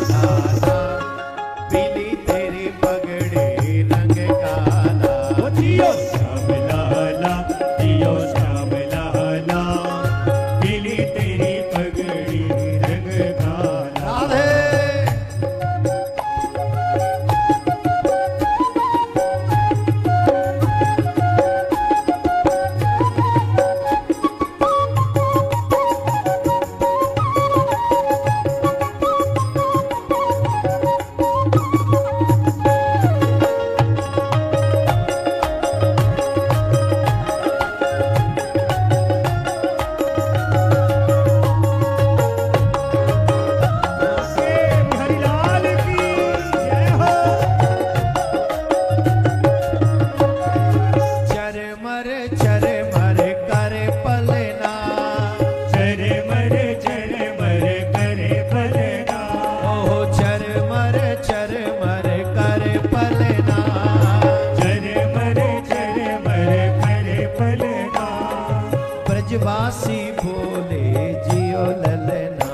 लाला पीली तेरी पगड़ी रंग काला। ओ जियो श्याम लाला, जियो श्याम लाला, पीली तेरी पगड़ी रंग काला। राधे हरिलाल की जय हो। चरमर चरमर करे पलना, चरमर चरमर करे पलना, ओहो चरमर चरमर करे पलना। चरमर चरमर करे पलना। ब्रजवासी बोले जियो ललना,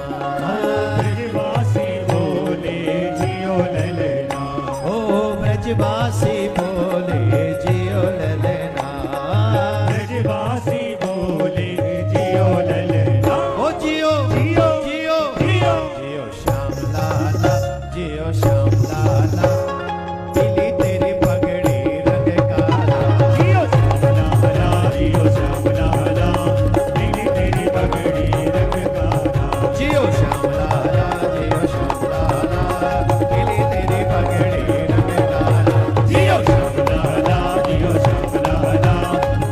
ब्रजवासी बोले जियो ललना, ओ ब्रजवासी बोले जियो ललना। ब्रजवासी बोले जियो ललना। ओ जियो जियो जियो जियो जियो श्याम लाला, जियो श्याम लाला पीली तेरी पगड़ी रंग काला। जियो श्याम लाला, जियो श्याम लाला, पीली तेरी पगड़ी रंग काला। जियो श्याम लाला, जियो श्याम लाला पीली तेरी पगड़ी रंग काला। जियो श्याम लाला, जियो श्याम लाला,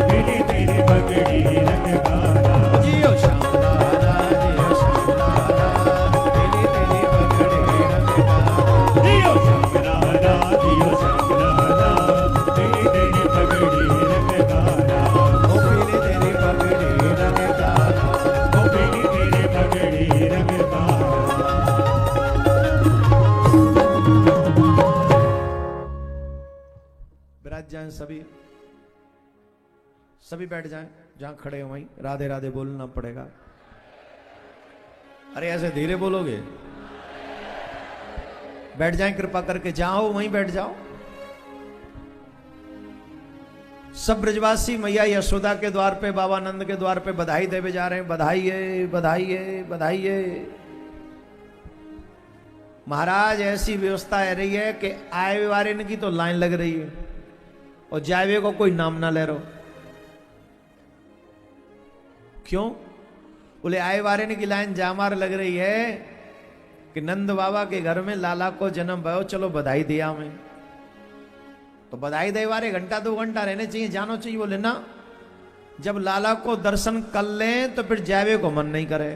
पीली तेरी पगड़ी रंग काला। जियो श्याम लाला, जियो श्याम लाला पीली तेरी पगड़ी रंग काला। जियो श्याम लाला, जियो श्याम लाला, पीली तेरी पगड़ी रंग काला। ओ पीली तेरी पगड़ी रंग काला। ओ पीली तेरी पगड़ी रंग काला। विराज जाएं सभी, सभी बैठ जाएं जहां खड़े हो वहीं। राधे राधे बोलना पड़ेगा। अरे ऐसे धीरे बोलोगे? बैठ जाएं कृपा करके, जहां हो वहीं बैठ जाओ। सब ब्रजवासी मैया यशोदा के द्वार पे, बाबा नंद के द्वार पे बधाई देवे जा रहे हैं। बधाई है, बधाई है, बधाई है। महाराज ऐसी व्यवस्था है रही है कि आए वारे की तो लाइन लग रही है और जावे को कोई नाम ना ले रहो। क्यों? बोले आए वारे की लाइन जामार लग रही है कि नंद बाबा के घर में लाला को जन्म भयो, चलो बधाई दिया हमें। तो बधाई दे वारे घंटा 2 घंटा रहने चाहिए, जानो चाहिए। बोले ना, जब लाला को दर्शन कर लें तो फिर जावे को मन नहीं करे।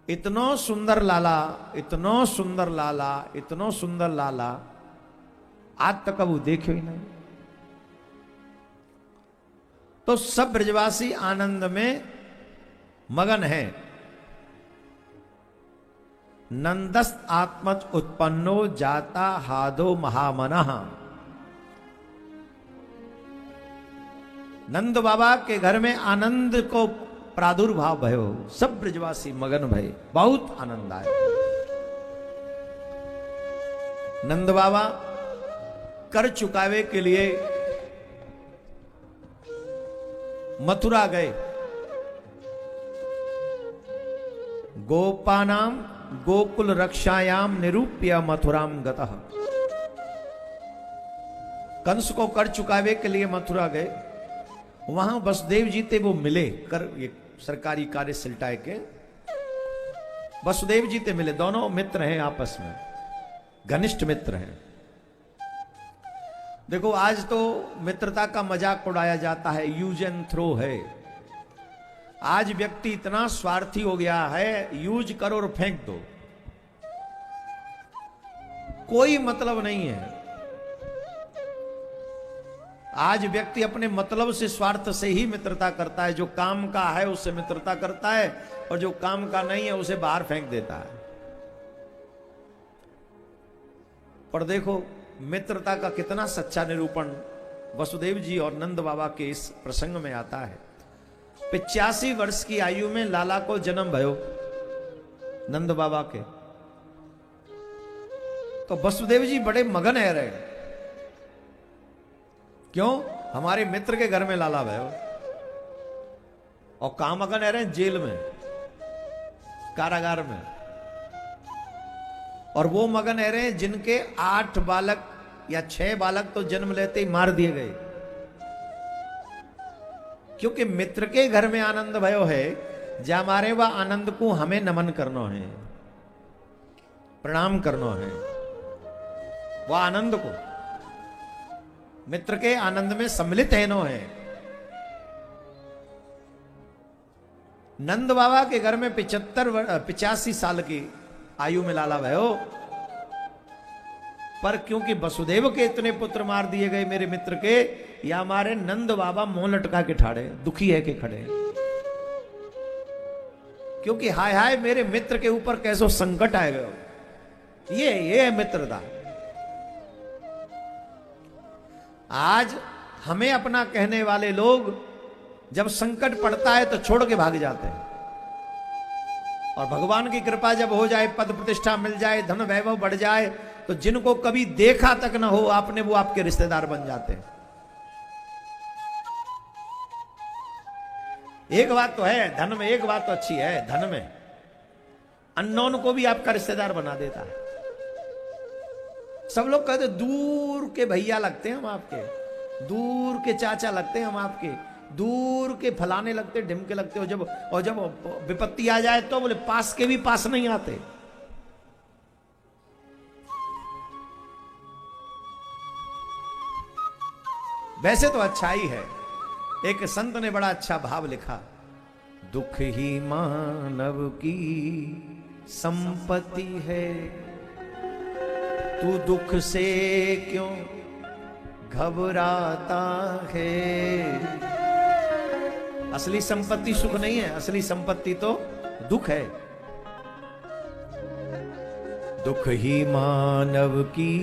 इतनो सुंदर लाला, इतनो सुंदर लाला, इतनो सुंदर लाला आज तक कबू देखो ही नहीं। तो सब ब्रजवासी आनंद में मगन है। नंदस आत्मज उत्पन्नो जाता हादो महामनः। नंद बाबा के घर में आनंद को प्रादुर्भाव भयो, सब ब्रजवासी मगन भये, बहुत आनंद आया। नंद बाबा कर चुकावे के लिए मथुरा गए। गोपानाम गोकुल रक्षायाम निरूप्य मथुराम गतः। कंस को कर चुकावे के लिए मथुरा गए। वहां वसुदेव जी थे, वो मिले कर ये सरकारी कार्य सिलटाए के वसुदेव जी थे मिले। दोनों मित्र हैं, आपस में घनिष्ठ मित्र हैं। देखो आज तो मित्रता का मजाक उड़ाया जाता है, यूज एंड थ्रो है। आज व्यक्ति इतना स्वार्थी हो गया है, यूज करो और फेंक दो, कोई मतलब नहीं है। आज व्यक्ति अपने मतलब से, स्वार्थ से ही मित्रता करता है। जो काम का है उससे मित्रता करता है और जो काम का नहीं है उसे बाहर फेंक देता है। पर देखो मित्रता का कितना सच्चा निरूपण वसुदेव जी और नंद बाबा के इस प्रसंग में आता है। 85 वर्ष की आयु में लाला को जन्म भयो नंद बाबा के। तो वसुदेव जी बड़े मगन है रहे। क्यों? हमारे मित्र के घर में लाला भयो। और कहां मगन है रहे? जेल में, कारागार में। और वो मगन है रहे जिनके 8 बालक या 6 बालक तो जन्म लेते ही मार दिए गए। क्योंकि मित्र के घर में आनंद भयो है, जा मारे वह आनंद को हमें नमन करना है, प्रणाम करना है। वह आनंद को, मित्र के आनंद में सम्मिलित है नो है। नंद बाबा के घर में 85 साल की आयु में लाला भयो। पर क्योंकि वसुदेव के इतने पुत्र मार दिए गए मेरे मित्र के, या हमारे नंद बाबा मुंह लटका के ठाड़े, दुखी है के खड़े। क्योंकि हाय हाय मेरे मित्र के ऊपर कैसो संकट आए गए। ये है मित्रता। आज हमें अपना कहने वाले लोग जब संकट पड़ता है तो छोड़ के भाग जाते हैं। और भगवान की कृपा जब हो जाए, पद प्रतिष्ठा मिल जाए, धन वैभव बढ़ जाए, तो जिनको कभी देखा तक ना हो आपने, वो आपके रिश्तेदार बन जाते हैं। एक बात तो है धन में, एक बात तो अच्छी है धन में, अननोन को भी आपका रिश्तेदार बना देता है। सब लोग कहते दूर के भैया लगते हैं हम आपके, दूर के चाचा लगते हैं हम आपके, दूर के फलाने लगते, ढिमके लगते हो। जब विपत्ति आ जाए तो बोले पास के भी पास नहीं आते। वैसे तो अच्छाई है। एक संत ने बड़ा अच्छा भाव लिखा, दुख ही मानव की संपत्ति है, तू दुख से क्यों घबराता है। असली संपत्ति सुख नहीं है, असली संपत्ति तो दुख है। दुख ही मानव की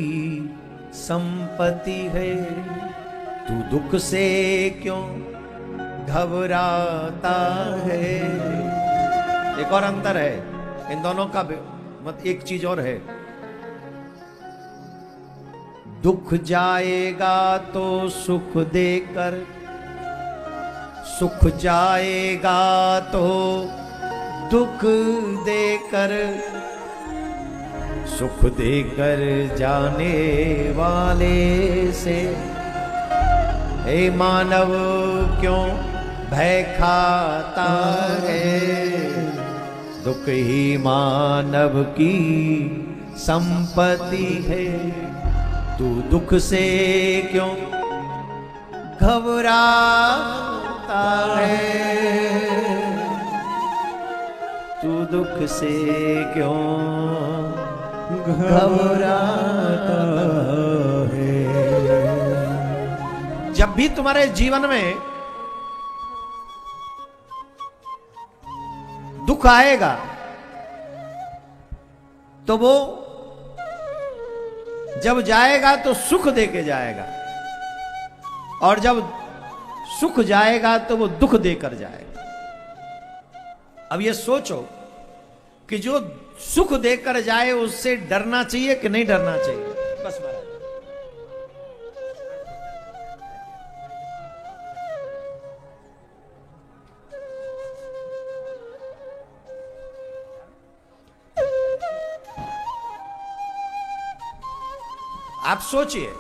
संपत्ति है, तू दुख से क्यों घबराता है। एक और अंतर है इन दोनों का, मत एक चीज और है। दुख जाएगा तो सुख देकर, सुख जाएगा तो दुख देकर, सुख देकर जाने वाले से हे मानव क्यों भय खाता है। दुख ही मानव की संपत्ति है, तू दुख से क्यों घबराता है। तू दुख से क्यों घबराता है। जब भी तुम्हारे जीवन में दुख आएगा तो वो जब जाएगा तो सुख देके जाएगा, और जब सुख जाएगा तो वो दुख देकर जाएगा। अब ये सोचो कि जो सुख देकर जाए उससे डरना चाहिए कि नहीं डरना चाहिए। बस महाराज, आप सोचिए।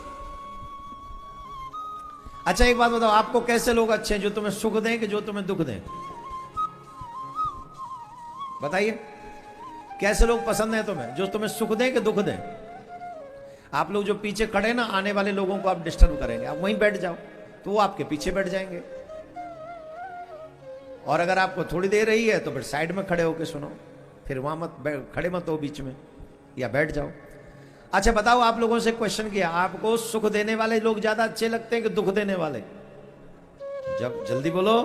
अच्छा एक बात बताओ, आपको कैसे लोग अच्छे हैं, जो तुम्हें सुख दें कि जो तुम्हें दुख दें? बताइए, कैसे लोग पसंद हैं तुम्हें, जो तुम्हें सुख दें कि दुख दें? आप लोग जो पीछे खड़े ना, आने वाले लोगों को आप डिस्टर्ब करेंगे। आप वहीं बैठ जाओ तो वो आपके पीछे बैठ जाएंगे, और अगर आपको थोड़ी देर रही है तो फिर साइड में खड़े होकर सुनो, फिर वहां मत खड़े मत हो बीच में, या बैठ जाओ। अच्छा बताओ, आप लोगों से क्वेश्चन किया, आपको सुख देने वाले लोग ज्यादा अच्छे लगते हैं कि दुख देने वाले? जब जल्दी बोलो,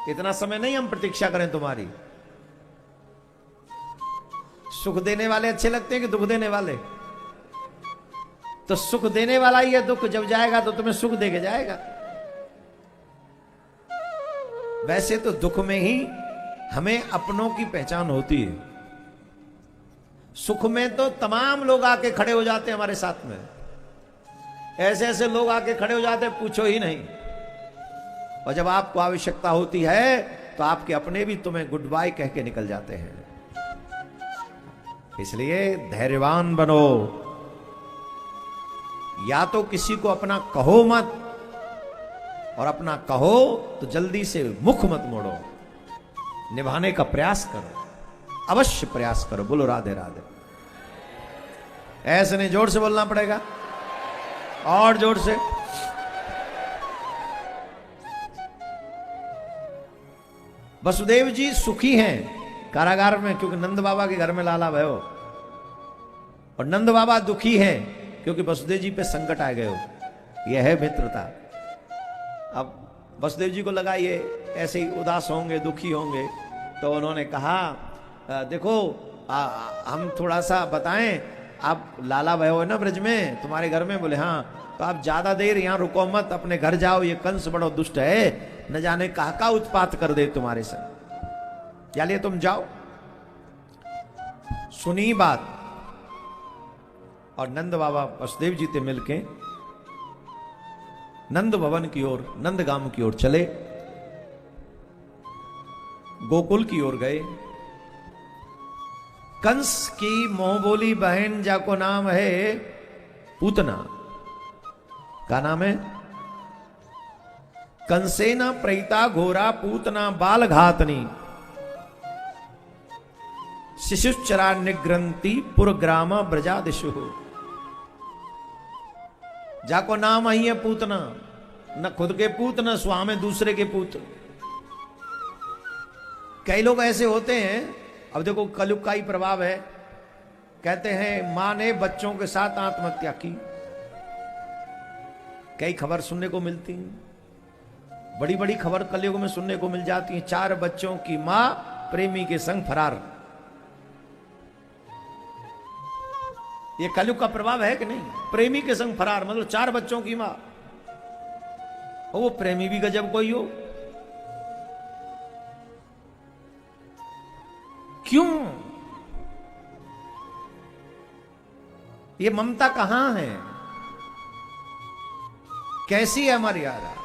इतना समय नहीं हम प्रतीक्षा करें तुम्हारी। सुख देने वाले अच्छे लगते हैं कि दुख देने वाले? तो सुख देने वाला ही है दुख, जब जाएगा तो तुम्हें सुख देके जाएगा। वैसे तो दुख में ही हमें अपनों की पहचान होती है। सुख में तो तमाम लोग आके खड़े हो जाते हैं हमारे साथ में, ऐसे ऐसे लोग आके खड़े हो जाते हैं, पूछो ही नहीं। और जब आपको आवश्यकता होती है तो आपके अपने भी तुम्हें गुड बाय कह के निकल जाते हैं। इसलिए धैर्यवान बनो, या तो किसी को अपना कहो मत, और अपना कहो तो जल्दी से मुख मत मोड़ो, निभाने का प्रयास करो, अवश्य प्रयास करो। बोलो राधे राधे। ऐसे नहीं, जोर से बोलना पड़ेगा, और जोर से। वसुदेव जी सुखी हैं कारागार में, क्योंकि नंद बाबा के घर में लाला भयो, और नंद बाबा दुखी हैं क्योंकि वसुदेव जी पे संकट आ गए हो। यह है मित्रता। अब वसुदेव जी को लगा ये ऐसे ही उदास होंगे, दुखी होंगे, तो उन्होंने कहा देखो हम थोड़ा सा बताएं, आप लाला भयो है ना ब्रज में तुम्हारे घर में? बोले हाँ। तो आप ज्यादा देर यहाँ रुको मत, अपने घर जाओ, ये कंस बड़ा दुष्ट है, न जाने कहा का उत्पात कर दे तुम्हारे साथ, या लिए तुम जाओ। सुनी बात, और नंद बाबा वसुदेव जी से मिलके नंद भवन की ओर, नंदगाम की ओर चले, गोकुल की ओर गए। कंस की मोहबोली बहन जाको नाम है पूतना। क्या नाम है? कंसेना प्रैता घोरा पूतना बाल घातनी, शिशुचरा निग्रंथी पुरग्रामा ब्रजादिशु। जाको नाम ही है पूतना, न खुद के पूत न स्वामी दूसरे के पूत। कई लोग ऐसे होते हैं, अब देखो कलयुग का ही प्रभाव है, कहते हैं मां ने बच्चों के साथ आत्महत्या की। कई खबर सुनने को मिलती हैं, बड़ी बड़ी खबर कलयुग में सुनने को मिल जाती है। 4 बच्चों की मां प्रेमी के संग फरार। ये कलयुग का प्रभाव है कि नहीं? प्रेमी के संग फरार मतलब 4 बच्चों की मां, और वो प्रेमी भी गजब कोई हो। क्यों? ये ममता कहां है? कैसी है मर्यादा?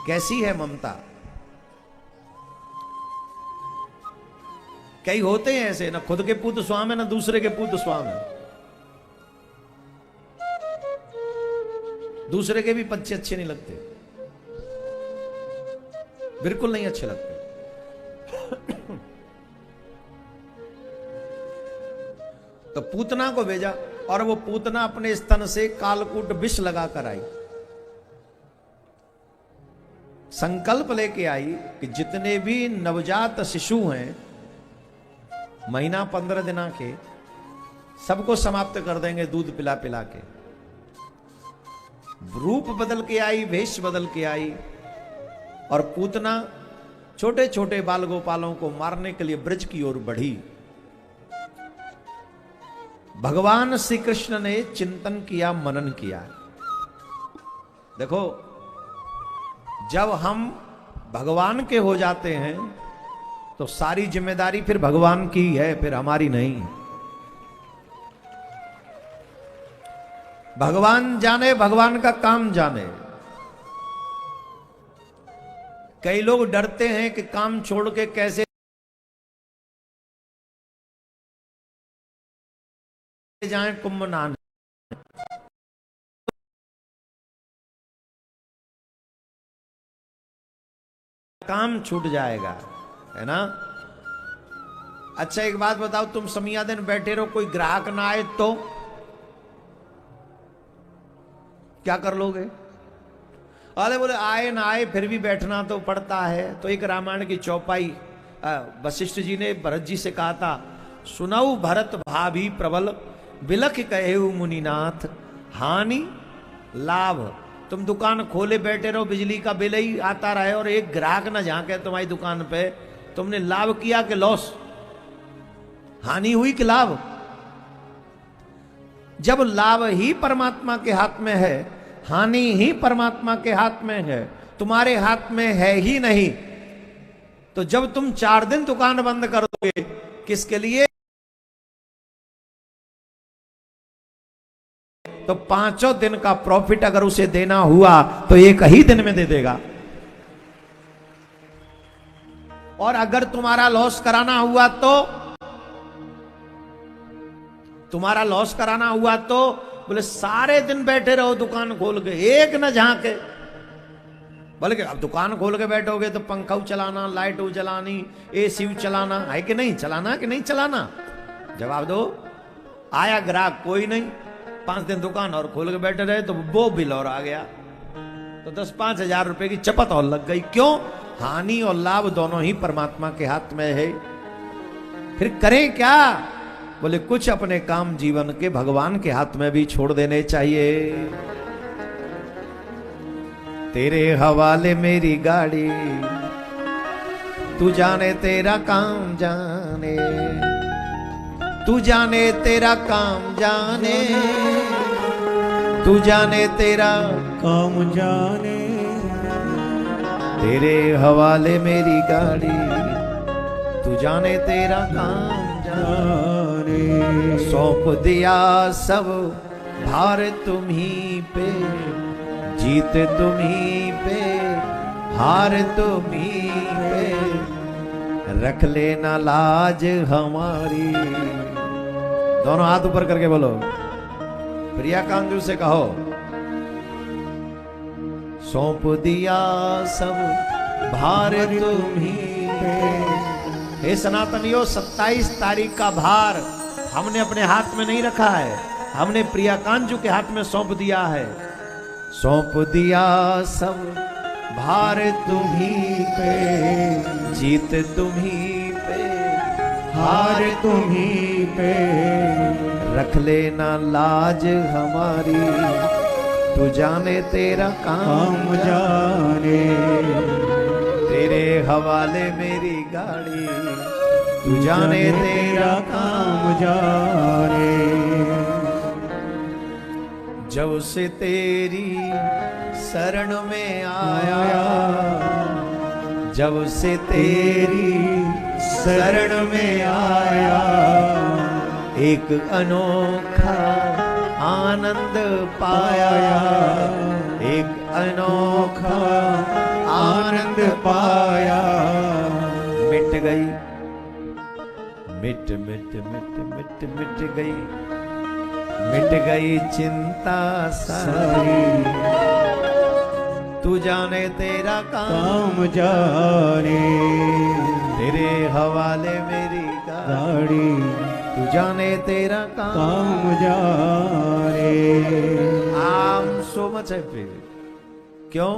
कैसी है ममता? कई होते हैं ऐसे, ना खुद के पुत्र स्वामी ना दूसरे के पुत्र स्वामी। दूसरे के भी बच्चे अच्छे नहीं लगते, बिल्कुल नहीं अच्छे लगते। तो पूतना को भेजा, और वो पूतना अपने स्तन से कालकूट विष लगाकर आई। संकल्प लेके आई कि जितने भी नवजात शिशु हैं, महीना 15 दिन के, सबको समाप्त कर देंगे दूध पिला पिला के। रूप बदल के आई, वेश बदल के आई, और पूतना छोटे छोटे बाल गोपालों को मारने के लिए ब्रज की ओर बढ़ी। भगवान श्री कृष्ण ने चिंतन किया, मनन किया। देखो, जब हम भगवान के हो जाते हैं तो सारी जिम्मेदारी फिर भगवान की है, फिर हमारी नहीं। भगवान जाने, भगवान का काम जाने। कई लोग डरते हैं कि काम छोड़ के कैसे जाएं कुंभ नहाने। काम छूट जाएगा, है ना? अच्छा एक बात बताओ, तुम समिया दिन बैठे रहो, कोई ग्राहक ना आए तो क्या कर लोगे? अरे बोले आए ना आए फिर भी बैठना तो पड़ता है। तो एक रामायण की चौपाई वशिष्ठ जी ने भरत जी से कहा था, सुनऊ भरत भाभी प्रबल बिलख कहेऊ मुनिनाथ, हानि लाभ। तुम दुकान खोले बैठे रहो, बिजली का बिल ही आता रहे और एक ग्राहक ना झांके तुम्हारी दुकान पे, तुमने लाभ किया कि लॉस? हानि हुई कि लाभ? जब लाभ ही परमात्मा के हाथ में है, हानि ही परमात्मा के हाथ में है, तुम्हारे हाथ में है ही नहीं, तो जब तुम 4 दिन दुकान बंद कर दोगे, किसके लिए? तो 5 दिन का प्रॉफिट अगर उसे देना हुआ तो 1 ही दिन में दे देगा। और अगर तुम्हारा लॉस कराना हुआ तो बोले सारे दिन बैठे रहो दुकान खोल के, एक न झांके। बल्कि अब दुकान खोल के बैठोगे तो पंखा चलाना, लाइट चलानी, एसी चलाना है कि नहीं, चलाना कि नहीं चलाना? जवाब दो। आया ग्राहक कोई नहीं, 5 दिन दुकान और खोल के बैठे रहे तो वो बिल और आ गया, तो 10-5 हजार रुपए की चपत और लग गई। क्यों? हानि और लाभ दोनों ही परमात्मा के हाथ में है। फिर करें क्या? बोले कुछ अपने काम जीवन के भगवान के हाथ में भी छोड़ देने चाहिए। तेरे हवाले मेरी गाड़ी, तू जाने तेरा काम जाने, तू जाने तेरा काम जाने, तू जाने तेरा काम जाने। तेरे हवाले मेरी गाड़ी, तू जाने तेरा काम जाने। सौंप दिया सब भार तुम्ही पे, जीत तुम्ही पे, हार तुम्ही पे, रख लेना लाज हमारी। दोनों हाथ ऊपर करके बोलो, प्रिया कांजू से कहो, सौंप दिया सब भार तुम्ही पे। हे सनातनियों, 27 तारीख का भार हमने अपने हाथ में नहीं रखा है, हमने प्रिया कांजू के हाथ में सौंप दिया है। सौंप दिया सब भार तुम्ही पे, जीत तुम्ही पे, हार तुम्ही पे, रख लेना लाज हमारी, तू जाने तेरा काम जाने। तेरे हवाले मेरी गाड़ी, तू जाने तेरा काम जाने। जब से तेरी शरण में आया, जब से तेरी शरण में आया, एक अनोखा आनंद पाया, एक अनोखा आनंद पाया। मिट गई, मिट मिट मिट मिट मिट गई, मिट गई चिंता सारी, तू जाने तेरा काम जाने। तेरे हवाले मेरी गाड़ी, तू जाने तेरा काम जाने। आम सो मच हैप्पी। क्यों?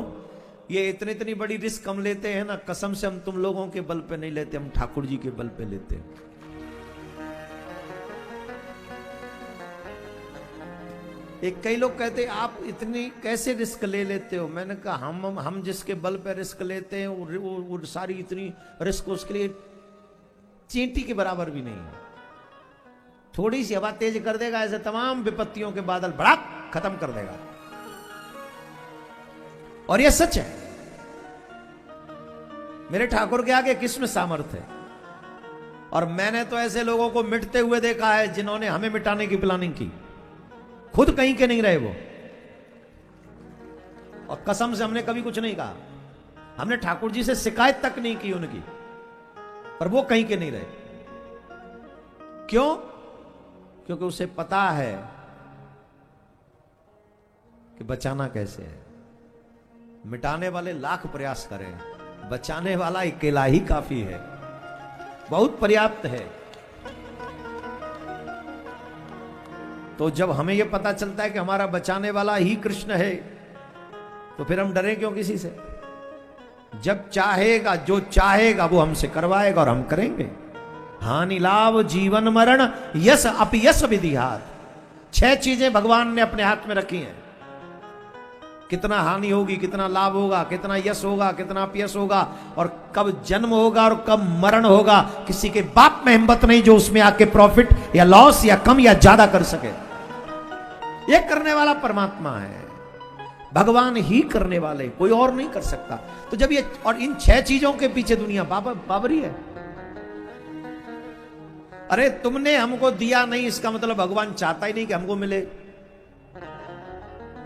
ये इतनी बड़ी रिस्क हम लेते हैं ना, कसम से हम तुम लोगों के बल पे नहीं लेते, हम ठाकुर जी के बल पे लेते हैं। एक कई लोग कहते हैं आप इतनी कैसे रिस्क ले लेते हो? मैंने कहा हम जिसके बल पे रिस्क लेते हैं वो सारी इतनी रिस्क उसके लिए चींटी के बराबर भी नहीं है। थोड़ी सी हवा तेज कर देगा, ऐसे तमाम विपत्तियों के बादल भड़क खत्म कर देगा। और यह सच है। मेरे ठाकुर के आगे किसमें सामर्थ्य है? और मैंने तो ऐसे लोगों को मिटते हुए देखा है जिन्होंने हमें मिटाने की प्लानिंग की, खुद कहीं के नहीं रहे वो। और कसम से हमने कभी कुछ नहीं कहा, हमने ठाकुर जी से शिकायत तक नहीं की उनकी, पर वो कहीं के नहीं रहे। क्यों? क्योंकि उसे पता है कि बचाना कैसे है। मिटाने वाले लाख प्रयास करें, बचाने वाला अकेला ही काफी है, बहुत पर्याप्त है। तो जब हमें यह पता चलता है कि हमारा बचाने वाला ही कृष्ण है, तो फिर हम डरें क्यों किसी से? जब चाहेगा, जो चाहेगा वो हमसे करवाएगा और हम करेंगे। हानि लाभ जीवन मरण यश अपयश विधिहात, 6 चीजें भगवान ने अपने हाथ में रखी हैं। कितना हानि होगी, कितना लाभ होगा, कितना यश होगा, कितना अपयश होगा, और कब जन्म होगा और कब मरण होगा, किसी के बाप में हिम्मत नहीं जो उसमें आके प्रॉफिट या लॉस या कम या ज्यादा कर सके। ये करने वाला परमात्मा है, भगवान ही करने वाले, कोई और नहीं कर सकता। तो जब ये, और इन 6 चीजों के पीछे दुनिया बाबरी है। अरे तुमने हमको दिया नहीं, इसका मतलब भगवान चाहता ही नहीं कि हमको मिले।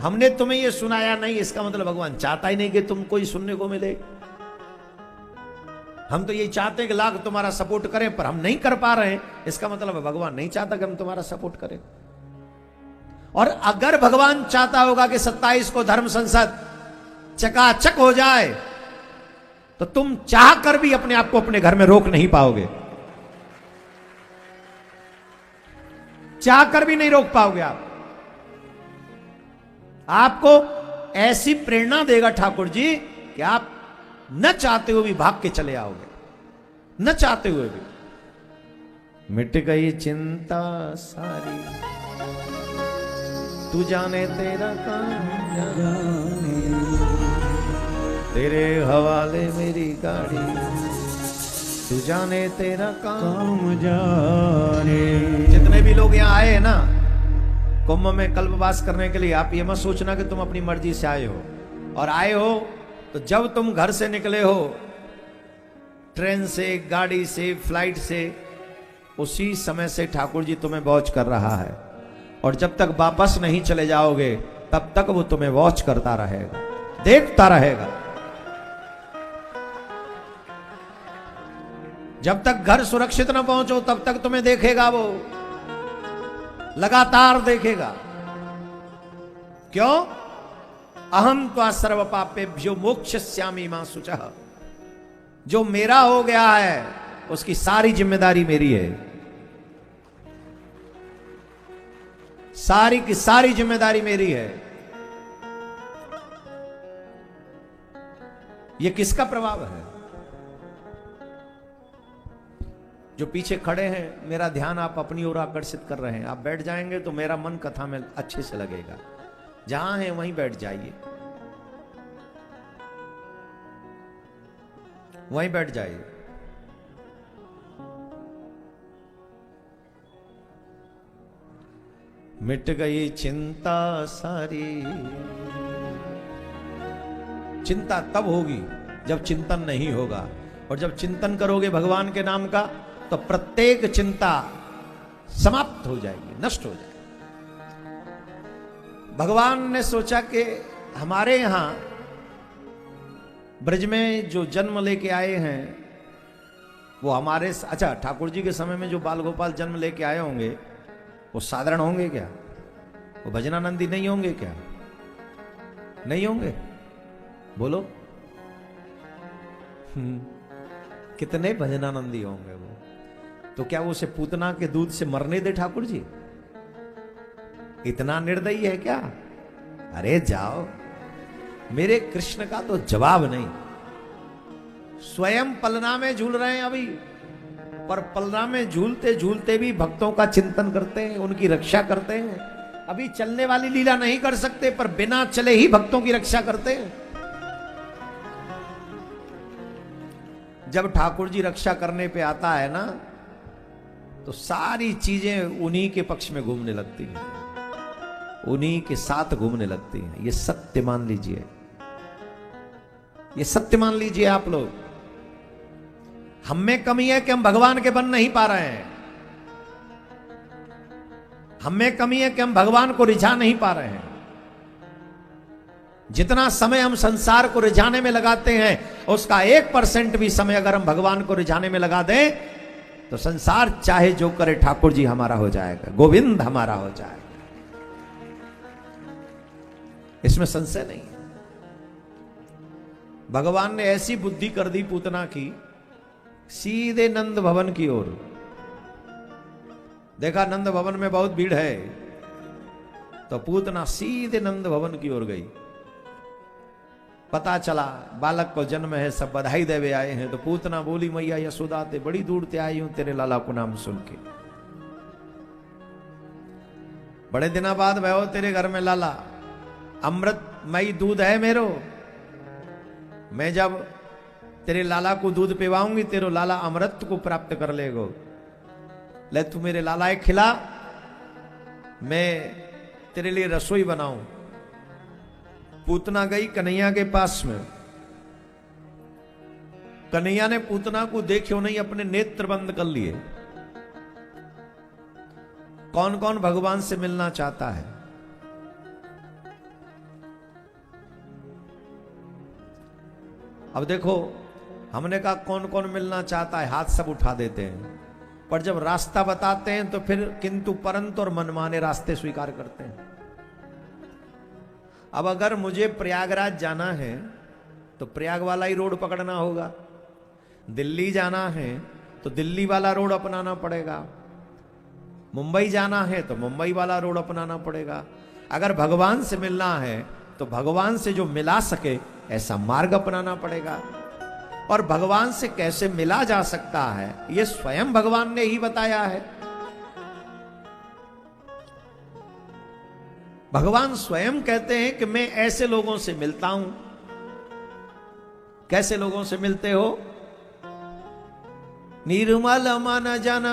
हमने तुम्हें ये सुनाया नहीं, इसका मतलब भगवान चाहता ही नहीं कि तुम कोई सुनने को मिले। हम तो ये चाहते हैं कि लाख तुम्हारा सपोर्ट करें, पर हम नहीं कर पा रहे हैं, इसका मतलब भगवान नहीं चाहता कि हम तुम्हारा सपोर्ट करें। और अगर भगवान चाहता होगा कि 27 को धर्म संसद चकाचक हो जाए, तो तुम चाह कर भी अपने आप को अपने घर में रोक नहीं पाओगे, चाह कर भी नहीं रोक पाओगे। आपको ऐसी प्रेरणा देगा ठाकुर जी कि आप न चाहते हुए भी भाग के चले आओगे, न चाहते हुए भी। मिट गई चिंता सारी, तू जाने तेरा काम जाने, तेरे हवाले मेरी गाड़ी, तू जाने तेरा काम जाने। जितने भी लोग यहाँ आए हैं ना कुंभ में कल्पवास करने के लिए, आप ये मत सोचना कि तुम अपनी मर्जी से आए हो। और आए हो तो जब तुम घर से निकले हो, ट्रेन से, गाड़ी से, फ्लाइट से, उसी समय से ठाकुर जी तुम्हें वॉच कर रहा है। और जब तक वापस नहीं चले जाओगे तब तक वो तुम्हें वॉच करता रहेगा, देखता रहेगा। जब तक घर सुरक्षित न पहुंचो तब तक तुम्हें देखेगा, वो लगातार देखेगा। क्यों? अहम त्वा सर्व पापेभ्यो मोक्षयिष्यामि मा शुचः। जो मेरा हो गया है उसकी सारी जिम्मेदारी मेरी है, सारी की सारी जिम्मेदारी मेरी है। यह किसका प्रभाव है? जो पीछे खड़े हैं, मेरा ध्यान आप अपनी ओर आकर्षित कर रहे हैं। आप बैठ जाएंगे तो मेरा मन कथा में अच्छे से लगेगा। जहां है वहीं बैठ जाइए, वहीं बैठ जाइए। मिट गई चिंता सारी। चिंता तब होगी जब चिंतन नहीं होगा, और जब चिंतन करोगे भगवान के नाम का तो प्रत्येक चिंता समाप्त हो जाएगी, नष्ट हो जाएगी। भगवान ने सोचा कि हमारे यहां ब्रज में जो जन्म लेके आए हैं वो हमारे, अच्छा ठाकुर जी के समय में जो बाल गोपाल जन्म लेके आए होंगे वो साधारण होंगे क्या? वो भजनानंदी नहीं होंगे क्या? नहीं होंगे? बोलो। कितने भजनानंदी होंगे वो? तो क्या वो उसे पूतना के दूध से मरने दे ठाकुर जी? इतना निर्दयी है क्या? अरे जाओ, मेरे कृष्ण का तो जवाब नहीं। स्वयं पलना में झूल रहे हैं अभी, पर पलना में झूलते झूलते भी भक्तों का चिंतन करते हैं, उनकी रक्षा करते हैं। अभी चलने वाली लीला नहीं कर सकते, पर बिना चले ही भक्तों की रक्षा करते हैं। जब ठाकुर जी रक्षा करने पे आता है ना, तो सारी चीजें उन्हीं के पक्ष में घूमने लगती हैं, उन्हीं के साथ घूमने लगती हैं। ये सत्य मान लीजिए, ये सत्य मान लीजिए आप लोग। हम में कमी है कि हम भगवान के बन नहीं पा रहे हैं। हम में कमी है कि हम भगवान को रिझा नहीं पा रहे हैं। जितना समय हम संसार को रिझाने में लगाते हैं, उसका 1% भी समय अगर हम भगवान को रिझाने में लगा दें तो संसार चाहे जो करे, ठाकुर जी हमारा हो जाएगा, गोविंद हमारा हो जाएगा। इसमें संशय नहीं है। भगवान ने ऐसी बुद्धि कर दी पूतना की, सीधे नंद भवन की ओर देखा। नंद भवन में बहुत भीड़ है, तो पूतना सीधे नंद भवन की ओर गई। पता चला बालक को जन्म है, सब बधाई देवे आए हैं। तो पूतना बोली, मैया यशोदा ते बड़ी दूर ते आई हूं तेरे लाला को नाम सुन के। बड़े दिना बाद मैं हो तेरे घर में लाला, अमृतमयी दूध है मेरो। मैं जब तेरे लाला को दूध पिवाऊंगी, तेरे लाला अमृत को प्राप्त कर लेगो। ले तू मेरे लाला एक खिला, मैं तेरे लिए रसोई बनाऊं। पूतना गई कन्हैया के पास में। कन्हैया ने पूतना को देखो नहीं, अपने नेत्र बंद कर लिए। कौन कौन भगवान से मिलना चाहता है? अब देखो, हमने कहा कौन कौन मिलना चाहता है, हाथ सब उठा देते हैं, पर जब रास्ता बताते हैं तो फिर किंतु परंतु और मनमाने रास्ते स्वीकार करते हैं। अब अगर मुझे प्रयागराज जाना है तो प्रयाग वाला ही रोड पकड़ना होगा, दिल्ली जाना है तो दिल्ली वाला रोड अपनाना पड़ेगा, मुंबई जाना है तो मुंबई वाला रोड अपनाना पड़ेगा। अगर भगवान से मिलना है तो भगवान से जो मिला सके ऐसा मार्ग अपनाना पड़ेगा। और भगवान से कैसे मिला जा सकता है ये स्वयं भगवान ने ही बताया है। भगवान स्वयं कहते हैं कि मैं ऐसे लोगों से मिलता हूं। कैसे लोगों से मिलते हो? निर्मल मन जन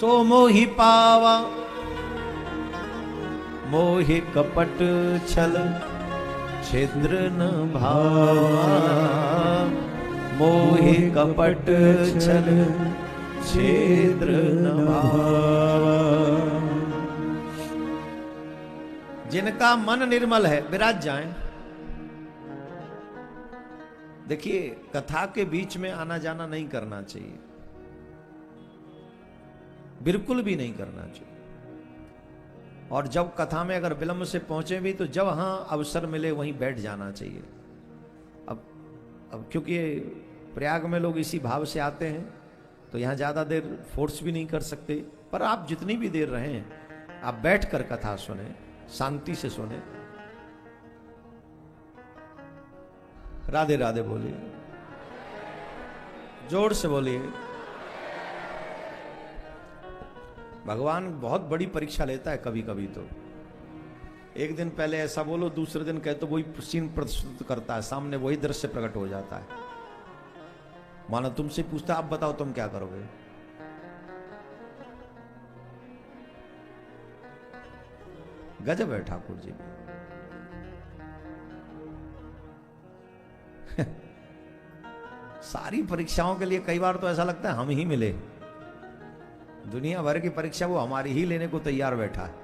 सो मोहि पावा, मोहि कपट छल छिद्र न भावा, मोहि कपट छल छिद्र न भावा। जिनका मन निर्मल है विराज जाएं। देखिए, कथा के बीच में आना जाना नहीं करना चाहिए, बिल्कुल भी नहीं करना चाहिए। और जब कथा में अगर विलंब से पहुंचे भी तो जब हाँ अवसर मिले वहीं बैठ जाना चाहिए। अब क्योंकि प्रयाग में लोग इसी भाव से आते हैं तो यहाँ ज्यादा देर फोर्स भी नहीं कर सकते, पर आप जितनी भी देर रहें आप बैठकर कथा सुने, शांति से सुने। राधे राधे बोलिए, जोर से बोलिए। भगवान बहुत बड़ी परीक्षा लेता है कभी कभी तो। एक दिन पहले ऐसा बोलो, दूसरे दिन कहे तो वही सीन प्रस्तुत करता है, सामने वही दृश्य प्रकट हो जाता है। मानो तुमसे पूछता, आप बताओ तुम क्या करोगे? गजब है ठाकुर जी। सारी परीक्षाओं के लिए कई बार तो ऐसा लगता है हम ही मिले। दुनिया भर की परीक्षा वो हमारी ही लेने को तैयार बैठा है।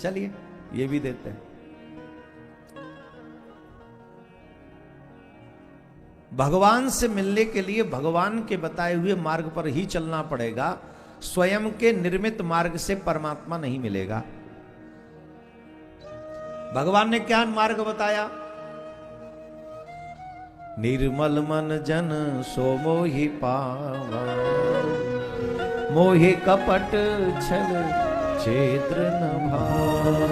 चलिए ये भी देते हैं। भगवान से मिलने के लिए भगवान के बताए हुए मार्ग पर ही चलना पड़ेगा। स्वयं के निर्मित मार्ग से परमात्मा नहीं मिलेगा। भगवान ने क्या मार्ग बताया? निर्मल मन जन सो मोहि पावा, मोहि कपट छल क्षेत्र न भावा।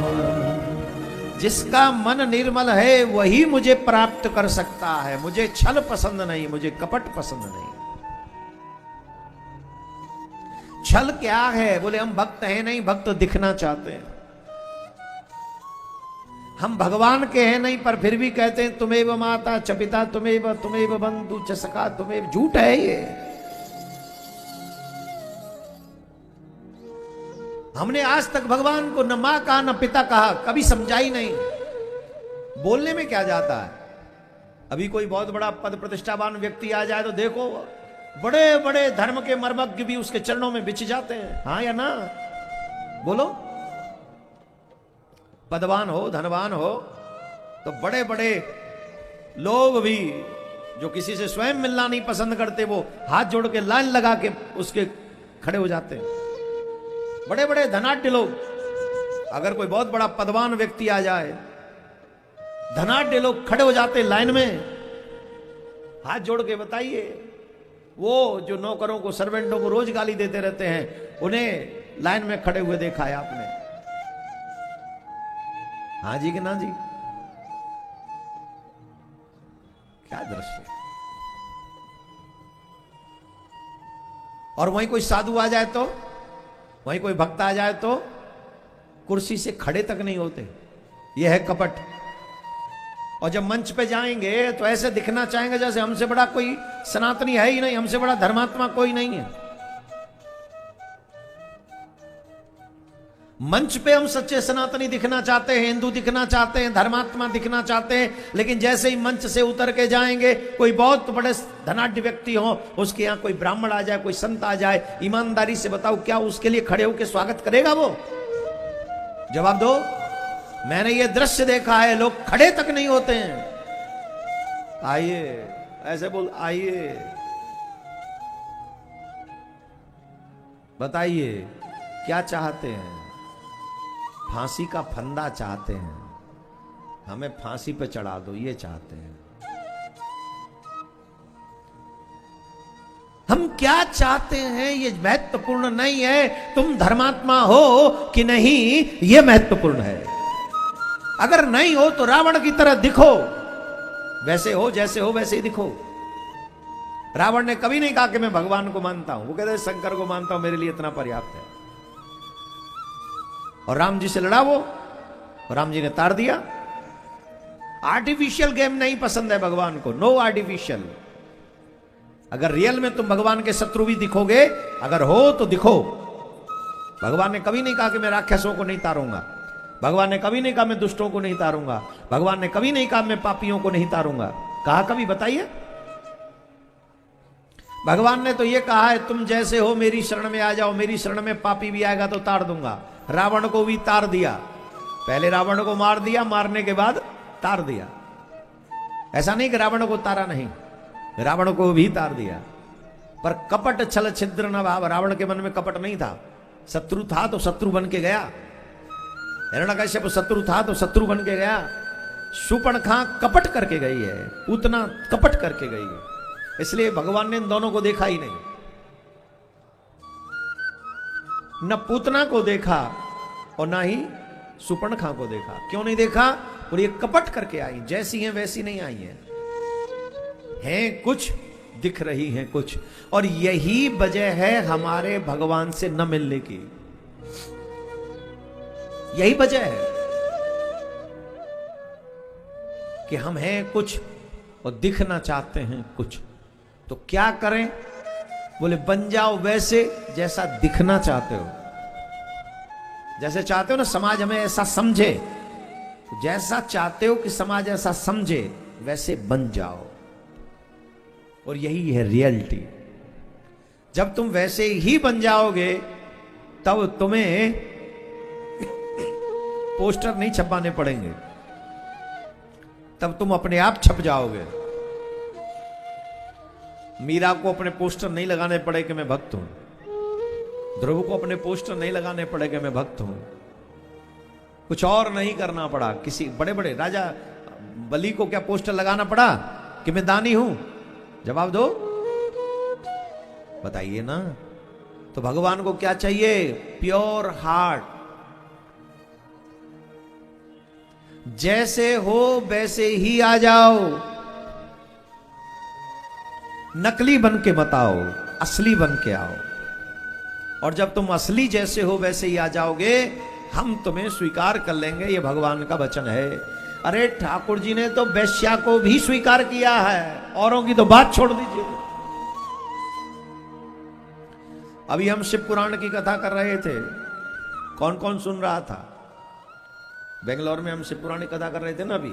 जिसका मन निर्मल है वही मुझे प्राप्त कर सकता है। मुझे छल पसंद नहीं, मुझे कपट पसंद नहीं। छल क्या है? बोले हम भक्त हैं नहीं, भक्त दिखना चाहते हैं। हम भगवान के हैं नहीं, पर फिर भी कहते हैं तुमेव माता च पिता तुमेव बंधु च सखा तुमेव। झूठ है ये। हमने आज तक भगवान को न मां कहा न पिता कहा, कभी समझा ही नहीं। बोलने में क्या जाता है? अभी कोई बहुत बड़ा पद प्रतिष्ठावान व्यक्ति आ जाए तो देखो बड़े बड़े धर्म के मर्मज्ञ भी उसके चरणों में बिछ जाते हैं। हाँ या ना? बोलो। पदवान हो, धनवान हो तो बड़े बड़े लोग भी जो किसी से स्वयं मिलना नहीं पसंद करते, वो हाथ जोड़ के लाइन लगा के उसके खड़े हो जाते हैं। बड़े बड़े धनाढ्य लोग, अगर कोई बहुत बड़ा पदवान व्यक्ति आ जाए, धनाढ्य लोग खड़े हो जाते लाइन में, हाथ जोड़ के। बताइए, वो जो नौकरों को, सर्वेंटों को रोज गाली देते रहते हैं, उन्हें लाइन में खड़े हुए देखा है आपने? हाँ जी कि ना जी? क्या दृश्य। और वहीं कोई साधु आ जाए तो, वहीं कोई भक्त आ जाए तो कुर्सी से खड़े तक नहीं होते। यह है कपट। और जब मंच पे जाएंगे तो ऐसे दिखना चाहेंगे जैसे हमसे बड़ा कोई सनातनी है ही नहीं, हमसे बड़ा धर्मात्मा कोई नहीं है। मंच पे हम सच्चे सनातनी दिखना चाहते हैं, हिंदू दिखना चाहते हैं, धर्मात्मा दिखना चाहते हैं, लेकिन जैसे ही मंच से उतर के जाएंगे, कोई बहुत बड़े धनाढ्य व्यक्ति हो, उसके यहां कोई ब्राह्मण आ जाए, कोई संत आ जाए, ईमानदारी से बताओ क्या उसके लिए खड़े होकर स्वागत करेगा वो? जवाब दो। मैंने ये दृश्य देखा है, लोग खड़े तक नहीं होते हैं। आइए, ऐसे बोल, आइए बताइए क्या चाहते हैं? फांसी का फंदा चाहते हैं, हमें फांसी पे चढ़ा दो, ये चाहते हैं। हम क्या चाहते हैं ये महत्वपूर्ण नहीं है, तुम धर्मात्मा हो कि नहीं ये महत्वपूर्ण है। अगर नहीं हो तो रावण की तरह दिखो, वैसे हो जैसे हो वैसे ही दिखो। रावण ने कभी नहीं कहा कि मैं भगवान को मानता हूं, वो कहते शंकर को मानता हूं, मेरे लिए इतना पर्याप्त है। और राम जी से लड़ा वो, राम जी ने तार दिया। आर्टिफिशियल गेम नहीं पसंद है भगवान को, नो आर्टिफिशियल। अगर रियल में तुम भगवान के शत्रु भी दिखोगे, अगर हो तो दिखो। भगवान ने कभी नहीं कहा कि मैं राक्षसों को नहीं तारूंगा, भगवान ने कभी नहीं कहा मैं दुष्टों को नहीं तारूंगा, भगवान ने कभी नहीं कहा मैं पापियों को नहीं तारूंगा। कहा कभी? बताइए। भगवान ने तो ये कहा है तुम जैसे हो मेरी शरण में आ जाओ, मेरी शरण में पापी भी आएगा तो तार दूंगा। रावण को भी तार दिया, पहले रावण को मार दिया, मारने के बाद तार दिया। ऐसा नहीं कि रावण को तारा नहीं, रावण को भी तार दिया। पर कपट छल छिद्र न भाव, रावण के मन में कपट नहीं था। शत्रु था तो शत्रु बन के गया, हिरण्यकश्यप शत्रु था तो शत्रु बन के गया। शूर्पणखा कपट करके गई है, पूतना कपट करके गई है, इसलिए भगवान ने इन दोनों को देखा ही नहीं। न पूतना को देखा और ना ही शूर्पणखा को देखा। क्यों नहीं देखा? और ये कपट करके आई, जैसी हैं वैसी नहीं आई हैं कुछ, दिख रही हैं कुछ। और यही वजह है हमारे भगवान से न मिलने की, यही वजह है कि हम हैं कुछ और दिखना चाहते हैं कुछ। तो क्या करें? बोले बन जाओ वैसे जैसा दिखना चाहते हो। जैसे चाहते हो ना समाज हमें ऐसा समझे, तो जैसा चाहते हो कि समाज ऐसा समझे वैसे बन जाओ। और यही है रियलिटी। जब तुम वैसे ही बन जाओगे तब तुम्हें पोस्टर नहीं छपाने पड़ेंगे, तब तुम अपने आप छप जाओगे। मीरा को अपने पोस्टर नहीं लगाने पड़े कि मैं भक्त हूं, ध्रुव को अपने पोस्टर नहीं लगाने पड़े कि मैं भक्त हूं, कुछ और नहीं करना पड़ा। किसी बड़े बड़े राजा बलि को क्या पोस्टर लगाना पड़ा कि मैं दानी हूं? जवाब दो, बताइए ना। तो भगवान को क्या चाहिए? Pure heart. जैसे हो वैसे ही आ जाओ, नकली बन के मत आओ, असली बन के आओ। और जब तुम असली जैसे हो वैसे ही आ जाओगे, हम तुम्हें स्वीकार कर लेंगे। ये भगवान का वचन है। अरे ठाकुर जी ने तो वैश्या को भी स्वीकार किया है, औरों की तो बात छोड़ दीजिए। अभी हम शिव पुराण की कथा कर रहे थे, कौन कौन सुन रहा था? बेंगलोर में हम शिव पुराण की कथा कर रहे थे ना अभी,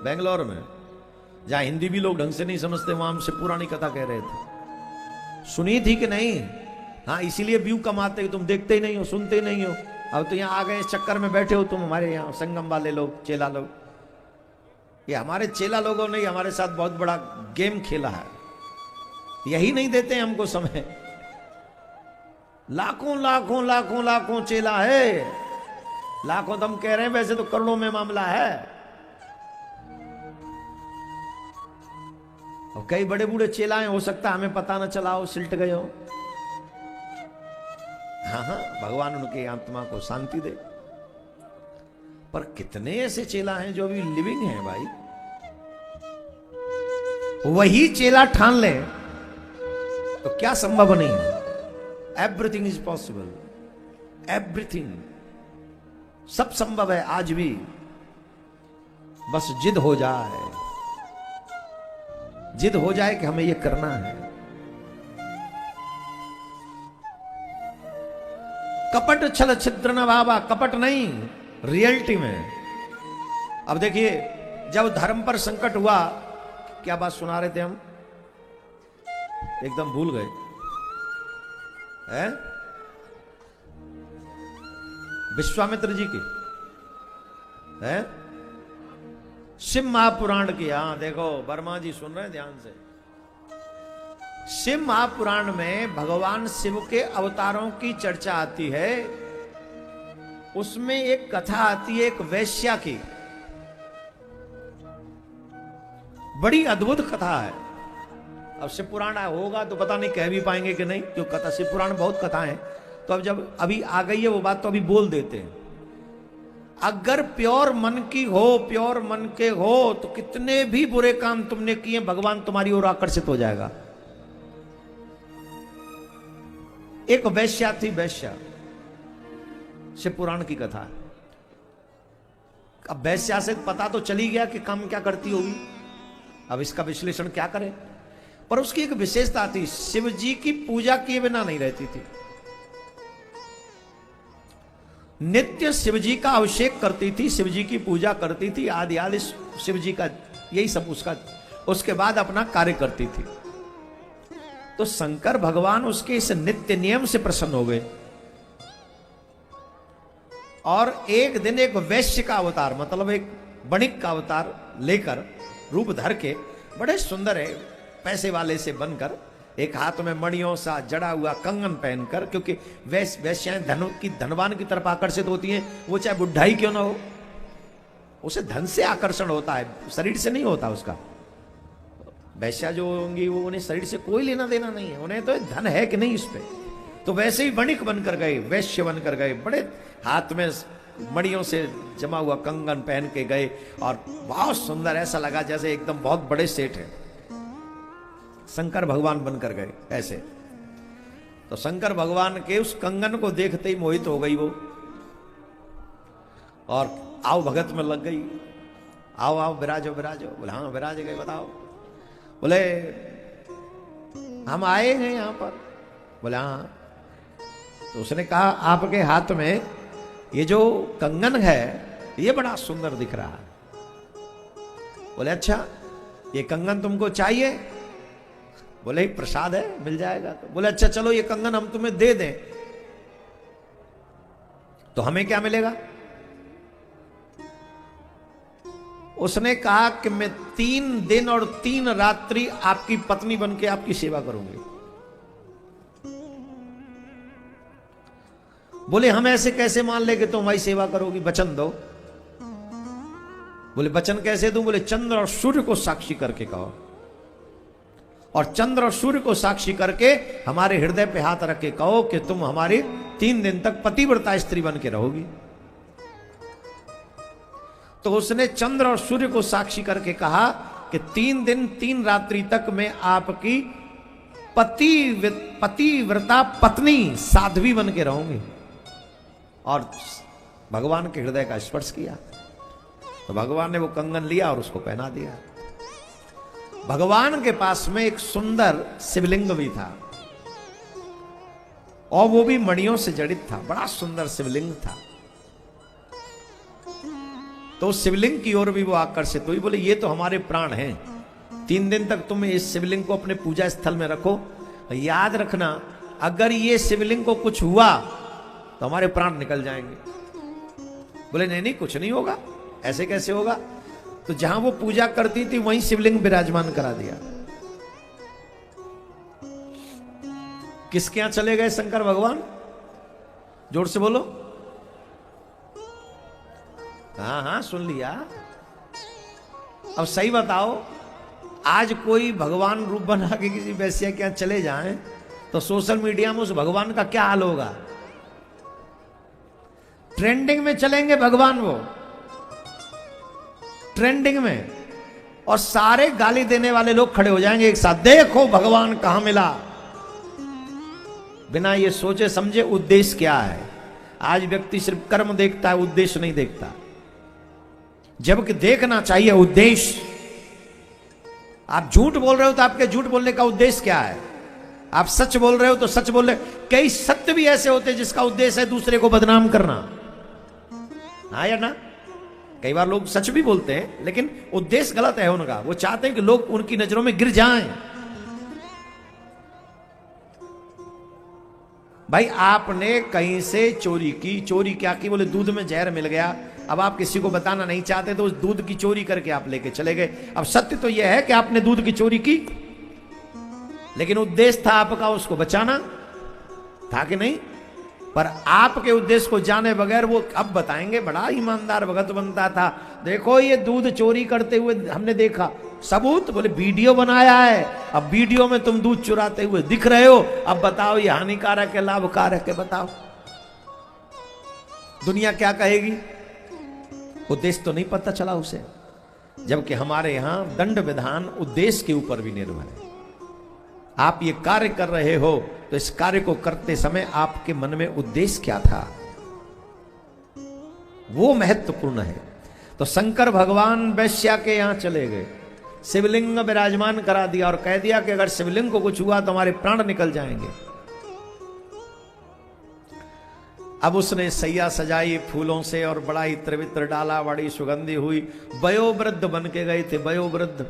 बेंगलोर में, जहां हिंदी भी लोग ढंग से नहीं समझते, वहां हम शिव पुराण की कथा कह रहे थे। सुनी थी कि नहीं? हाँ, इसीलिए व्यू कमाते कि तुम देखते ही नहीं हो, सुनते ही नहीं हो। अब तो यहाँ आ गए, इस चक्कर में बैठे हो तुम, हमारे यहाँ संगम वाले लोग, चेला लोग। ये हमारे चेला लोगों ने हमारे साथ बहुत बड़ा गेम खेला है, यही नहीं देते हमको समय। लाखों लाखों लाखों लाखों चेला है, लाखों तो हम कह रहे हैं, वैसे तो करोड़ों में मामला है। और कई बड़े बूढ़े चेला हैं, हो सकता है हमें पता न चला हो, सिलट गए हो। हाँ हाँ, भगवान उनकी आत्मा को शांति दे। पर कितने ऐसे चेला हैं जो अभी लिविंग हैं भाई। वही चेला ठान ले तो क्या संभव नहीं है? एवरीथिंग इज पॉसिबल, एवरीथिंग, सब संभव है आज भी। बस जिद हो जाए, जिद हो जाए कि हमें ये करना है। कपट छल छिद्र न भावा, कपट नहीं, रियलिटी में। अब देखिए, जब धर्म पर संकट हुआ, क्या बात सुना रहे थे हम, एकदम भूल गए हैं? विश्वामित्र जी की, है। शिव महापुराण की, हाँ देखो वर्मा जी सुन रहे हैं ध्यान से। शिव महापुराण में भगवान शिव के अवतारों की चर्चा आती है। उसमें एक कथा आती है एक वैश्या की, बड़ी अद्भुत कथा है। अब शिव पुराण होगा तो पता नहीं कह भी पाएंगे कि नहीं, क्यों कथा शिव पुराण बहुत कथा है। तो अब जब अभी आ गई है वो बात तो अभी बोल देते हैं। अगर प्योर मन की हो, प्योर मन के हो, तो कितने भी बुरे काम तुमने किए भगवान तुम्हारी ओर आकर्षित हो जाएगा। एक वैश्या थी, वैश्या, शिव पुराण की कथा है। अब वैश्या से पता तो चली गया कि काम क्या करती होगी, अब इसका विश्लेषण क्या करें। पर उसकी एक विशेषता थी, शिव जी की पूजा किए बिना नहीं रहती थी। नित्य शिव जी का अभिषेक करती थी, शिव जी की पूजा करती थी, आदि आदि शिव जी का यही सब उसका, उसके बाद अपना कार्य करती थी। तो शंकर भगवान उसके इस नित्य नियम से प्रसन्न हो गए और एक दिन एक वैश्य का अवतार, मतलब एक वणिक का अवतार लेकर, रूप धर के, बड़े सुंदर है, पैसे वाले से बनकर, एक हाथ में मणियों सा जड़ा हुआ कंगन पहनकर, क्योंकि वैश्याएं धनवान की तरफ आकर्षित होती हैं, वो चाहे बुढ़ा ही क्यों ना हो, उसे धन से आकर्षण होता है, शरीर से नहीं होता उसका। वैश्या जो होंगी वो, उन्हें शरीर से कोई लेना देना नहीं है, उन्हें तो धन है कि नहीं इस पे। तो वैसे ही वणिक बनकर गए, वैश्य बनकर गए, बड़े हाथ में मणियों से जमा हुआ कंगन पहन के गए और बहुत सुंदर, ऐसा लगा जैसे एकदम बहुत बड़े सेठ हैं। शंकर भगवान बनकर गए ऐसे। तो शंकर भगवान के उस कंगन को देखते ही मोहित हो गई वो, और आओ भगत में लग गई। आओ आओ विराजो विराजो। बोले हाँ विराज गए, बताओ। बोले हम आए हैं यहां पर। बोले हाँ। तो उसने कहा आपके हाथ में ये जो कंगन है ये बड़ा सुंदर दिख रहा है। बोले अच्छा ये कंगन तुमको चाहिए? बोले प्रसाद है, मिल जाएगा। तो बोले अच्छा चलो ये कंगन हम तुम्हें दे दें तो हमें क्या मिलेगा? उसने कहा कि मैं 3 दिन और 3 रात्रि आपकी पत्नी बनके आपकी सेवा करूंगी। बोले हम ऐसे कैसे मान ले कि तुम हमारी सेवा करोगी, वचन दो। बोले वचन कैसे दूं? बोले चंद्र और सूर्य को साक्षी करके कहो, और चंद्र और सूर्य को साक्षी करके हमारे हृदय पे हाथ रख के कहो कि तुम हमारी 3 दिन तक पतिव्रता स्त्री बन के रहोगी। तो उसने चंद्र और सूर्य को साक्षी करके कहा कि 3 दिन 3 रात्रि तक मैं आपकी पतिव्रता पत्नी साध्वी बन के रहूंगी। और भगवान के हृदय का स्पर्श किया तो भगवान ने वो कंगन लिया और उसको पहना दिया। भगवान के पास में एक सुंदर शिवलिंग भी था और वो भी मणियों से जड़ित था, बड़ा सुंदर शिवलिंग था। तो उस शिवलिंग की ओर भी वो आकर्षित हुई। बोले ये तो हमारे प्राण हैं, 3 दिन तक तुम इस शिवलिंग को अपने पूजा स्थल में रखो। याद रखना अगर ये शिवलिंग को कुछ हुआ तो हमारे प्राण निकल जाएंगे। बोले नहीं नहीं कुछ नहीं होगा। ऐसे कैसे होगा? तो जहां वो पूजा करती थी वहीं शिवलिंग विराजमान करा दिया। किसके यहां चले गए शंकर भगवान? जोर से बोलो। हाँ हाँ सुन लिया। अब सही बताओ, आज कोई भगवान रूप बना के किसी वैश्या के यहां चले जाएं तो सोशल मीडिया में उस भगवान का क्या हाल होगा? ट्रेंडिंग में चलेंगे भगवान, वो ट्रेंडिंग में, और सारे गाली देने वाले लोग खड़े हो जाएंगे एक साथ, देखो भगवान कहां मिला, बिना ये सोचे समझे उद्देश्य क्या है। आज व्यक्ति सिर्फ कर्म देखता है, उद्देश्य नहीं देखता, जबकि देखना चाहिए उद्देश्य। आप झूठ बोल रहे हो तो आपके झूठ बोलने का उद्देश्य क्या है? आप सच बोल रहे हो तो सच बोल रहे। कई सत्य भी ऐसे होते हैं जिसका उद्देश्य है दूसरे को बदनाम करना, हाँ या ना? कई बार लोग सच भी बोलते हैं लेकिन उद्देश्य गलत है उनका, वो चाहते हैं कि लोग उनकी नजरों में गिर जाएं। भाई आपने कहीं से चोरी की, चोरी क्या की? बोले दूध में जहर मिल गया, अब आप किसी को बताना नहीं चाहते तो उस दूध की चोरी करके आप लेके चले गए। अब सत्य तो यह है कि आपने दूध की चोरी की, लेकिन उद्देश्य था आपका उसको बचाना, था कि नहीं? पर आपके उद्देश्य को जाने बगैर वो अब बताएंगे बड़ा ईमानदार भगत बनता था, देखो ये दूध चोरी करते हुए हमने देखा, सबूत, बोले वीडियो बनाया है। अब वीडियो में तुम दूध चुराते हुए दिख रहे हो, अब बताओ ये हानिकारक है लाभकारक है, बताओ दुनिया क्या कहेगी? उद्देश्य तो नहीं पता चला उसे, जबकि हमारे यहां दंड विधान उद्देश्य के ऊपर भी निर्भर है। आप ये कार्य कर रहे हो तो इस कार्य को करते समय आपके मन में उद्देश्य क्या था, वो महत्वपूर्ण है। तो शंकर भगवान वैश्या के यहां चले गए, शिवलिंग विराजमान करा दिया और कह दिया कि अगर शिवलिंग को कुछ हुआ तो हमारे प्राण निकल जाएंगे। अब उसने सैया सजाई फूलों से और बड़ा इत्र वित्र डाला, बड़ी सुगंधी हुई, वयोवृद्ध बन के गए थे, वयोवृद्ध।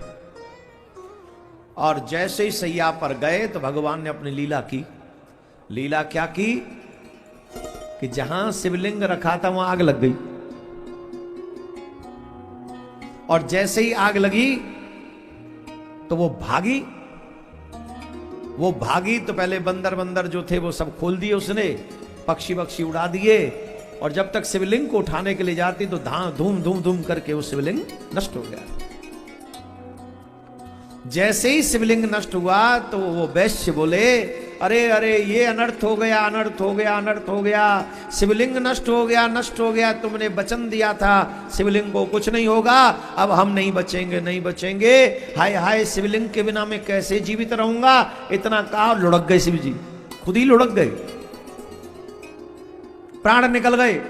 और जैसे ही सैया पर गए तो भगवान ने अपनी लीला की। लीला क्या की कि जहां शिवलिंग रखा था वहां आग लग गई, और जैसे ही आग लगी तो वो भागी। वो भागी तो पहले बंदर बंदर जो थे वो सब खोल दिए उसने, पक्षी बक्षी उड़ा दिए, और जब तक शिवलिंग को उठाने के लिए जाती तो धूम धूम धूम करके वो शिवलिंग नष्ट हो गया। जैसे ही शिवलिंग नष्ट हुआ तो वो वैश्य बोले, अरे अरे ये अनर्थ हो गया, अनर्थ हो गया, अनर्थ हो गया, शिवलिंग नष्ट हो गया, नष्ट हो गया, तुमने वचन दिया था शिवलिंग को कुछ नहीं होगा, अब हम नहीं बचेंगे, नहीं बचेंगे, हाय हाय शिवलिंग के बिना मैं कैसे जीवित रहूंगा। इतना कहा लुढ़क गए शिव जी, खुद ही लुढ़क गए, प्राण निकल गए।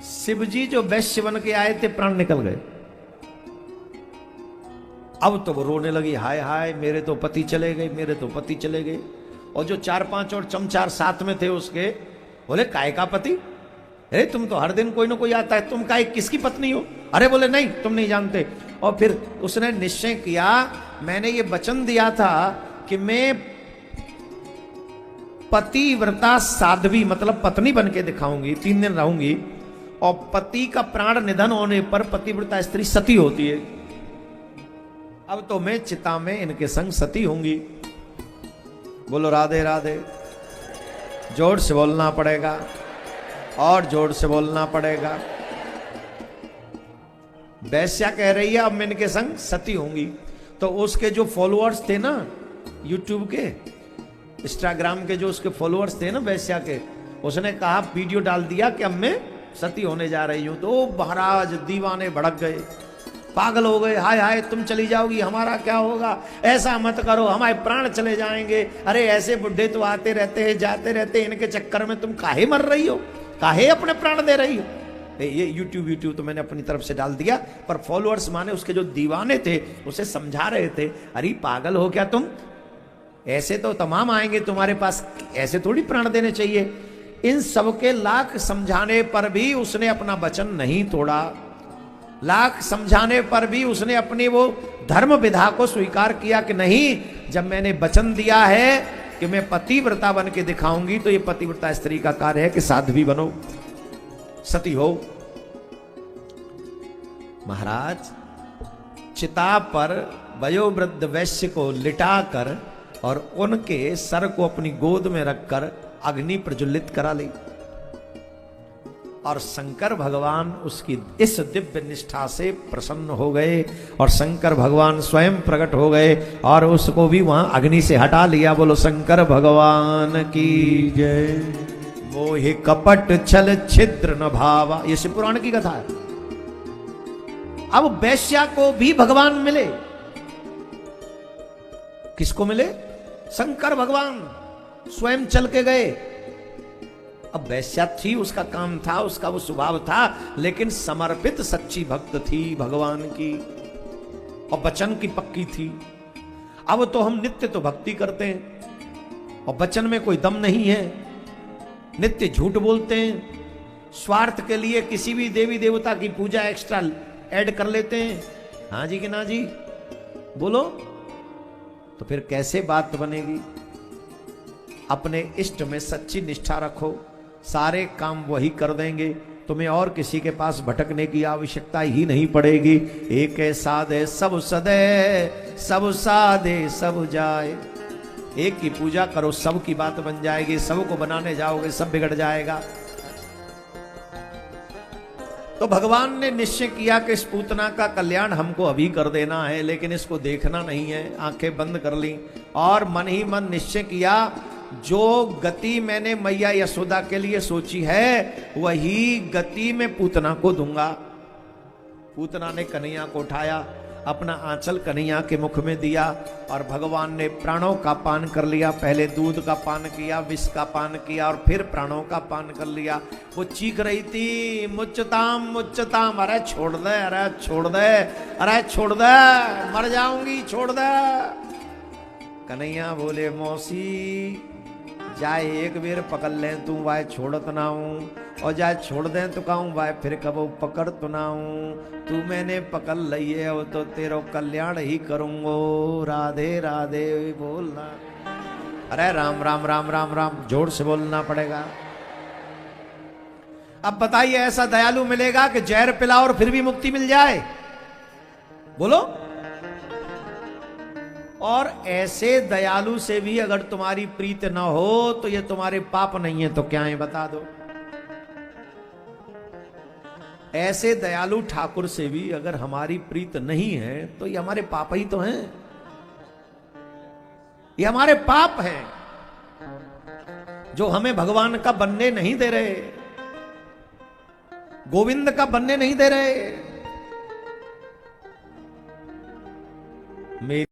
शिव जी जो वैश्य बन के आए थे प्राण निकल गए। अब तो वो रोने लगी, हाय हाय मेरे तो पति चले गए, मेरे तो पति चले गए। और जो 4-5 और चमचार साथ में थे उसके, बोले काय का पति? अरे तुम तो हर दिन कोई ना कोई आता है, तुम काय किसकी पत्नी हो? अरे बोले नहीं तुम नहीं जानते। और फिर उसने निश्चय किया, मैंने ये वचन दिया था कि मैं पतिव्रता साध्वी मतलब पत्नी बन के दिखाऊंगी, 3 दिन रहूंगी, और पति का प्राण निधन होने पर पतिव्रता स्त्री सती होती है। अब तो मैं चिता में इनके संग सती होंगी। बोलो राधे राधे। जोर से बोलना पड़ेगा, और जोर से बोलना पड़ेगा। वैश्या कह रही है अब मैं इनके संग सती होंगी। तो उसके जो फॉलोअर्स थे ना, यूट्यूब के, इंस्टाग्राम के जो उसके फॉलोअर्स थे ना वैश्या के, उसने कहा वीडियो डाल दिया कि अब मैं सती होने जा रही हूं। तो महाराज दीवाने भड़क गए, पागल हो गए, हाय हाय तुम चली जाओगी, हमारा क्या होगा, ऐसा मत करो, हमारे प्राण चले जाएंगे। अरे ऐसे बुढ़े तो आते रहते हैं जाते रहते, इनके चक्कर में तुम काहे मर रही हो, काहे अपने प्राण दे रही हो। ये यूट्यूब तो मैंने अपनी तरफ से डाल दिया, पर फॉलोअर्स माने उसके जो दीवाने थे उसे समझा रहे थे, अरे पागल हो क्या तुम, ऐसे तो तमाम आएंगे तुम्हारे पास, ऐसे थोड़ी प्राण देने चाहिए। इन सबके लाख समझाने पर भी उसने अपना वचन नहीं तोड़ा। लाख समझाने पर भी उसने अपनी वो धर्म विधा को स्वीकार किया कि नहीं, जब मैंने वचन दिया है कि मैं पतिव्रता बन के दिखाऊंगी तो ये पतिव्रता स्त्री का कार्य है कि साध्वी बनो, सती हो। महाराज चिता पर वयोवृद्ध वैश्य को लिटाकर और उनके सर को अपनी गोद में रखकर अग्नि प्रज्वलित करा ली, और शंकर भगवान उसकी इस दिव्य निष्ठा से प्रसन्न हो गए, और शंकर भगवान स्वयं प्रकट हो गए और उसको भी वहां अग्नि से हटा लिया। बोलो शंकर भगवान की जय। मोहि कपट छल छिद्र न भावा, ये शिव पुराण की कथा है। अब वैश्या को भी भगवान मिले। किसको मिले? शंकर भगवान स्वयं चल के गए। अब वैश्या थी, उसका काम था, उसका वो स्वभाव था, लेकिन समर्पित सच्ची भक्त थी भगवान की, और वचन की पक्की थी। अब तो हम नित्य तो भक्ति करते हैं और वचन में कोई दम नहीं है, नित्य झूठ बोलते हैं, स्वार्थ के लिए किसी भी देवी देवता की पूजा एक्स्ट्रा ऐड कर लेते हैं। हाँ जी कि ना जी? बोलो। तो फिर कैसे बात बनेगी? अपने इष्ट में सच्ची निष्ठा रखो, सारे काम वही कर देंगे, तुम्हें और किसी के पास भटकने की आवश्यकता ही नहीं पड़ेगी। एक साधे सब सदे, सब साधे सब जाए। एक की पूजा करो, सब की बात बन जाएगी। सबको बनाने जाओगे सब बिगड़ जाएगा। तो भगवान ने निश्चय किया कि इस पूतना का कल्याण हमको अभी कर देना है, लेकिन इसको देखना नहीं है। आंखें बंद कर ली और मन ही मन निश्चय किया, जो गति मैंने मैया यशोदा के लिए सोची है वही गति मैं पूतना को दूंगा। पूतना ने कन्हैया को उठाया, अपना आंचल कन्हैया के मुख में दिया और भगवान ने प्राणों का पान कर लिया। पहले दूध का पान किया, विष का पान किया और फिर प्राणों का पान कर लिया। वो चीख रही थी, मुच्चताम मुच्चताम, अरे छोड़ दे, अरे छोड़ दे, अरे छोड़ दे, मर जाऊंगी, छोड़ दे। कन्हैया बोले, मौसी जाए एक बेर पकड़ ले तू, वाय छोड़त ना हूं, और जाए छोड़ दे तो कहूं वाय फिर कबो पकड़ तो ना हूं। तू मैंने पकड़ लिये हो तो तेरो कल्याण ही करूंगो। राधे राधे बोलना, अरे राम राम राम राम राम जोर से बोलना पड़ेगा। अब बताइए ऐसा दयालु मिलेगा कि जहर पिला और फिर भी मुक्ति मिल जाए? बोलो। और ऐसे दयालु से भी अगर तुम्हारी प्रीत न हो तो ये तुम्हारे पाप नहीं है तो क्या है बता दो। ऐसे दयालु ठाकुर से भी अगर हमारी प्रीत नहीं है तो ये हमारे पाप ही तो हैं, ये हमारे पाप हैं जो हमें भगवान का बनने नहीं दे रहे, गोविंद का बनने नहीं दे रहे। मेरी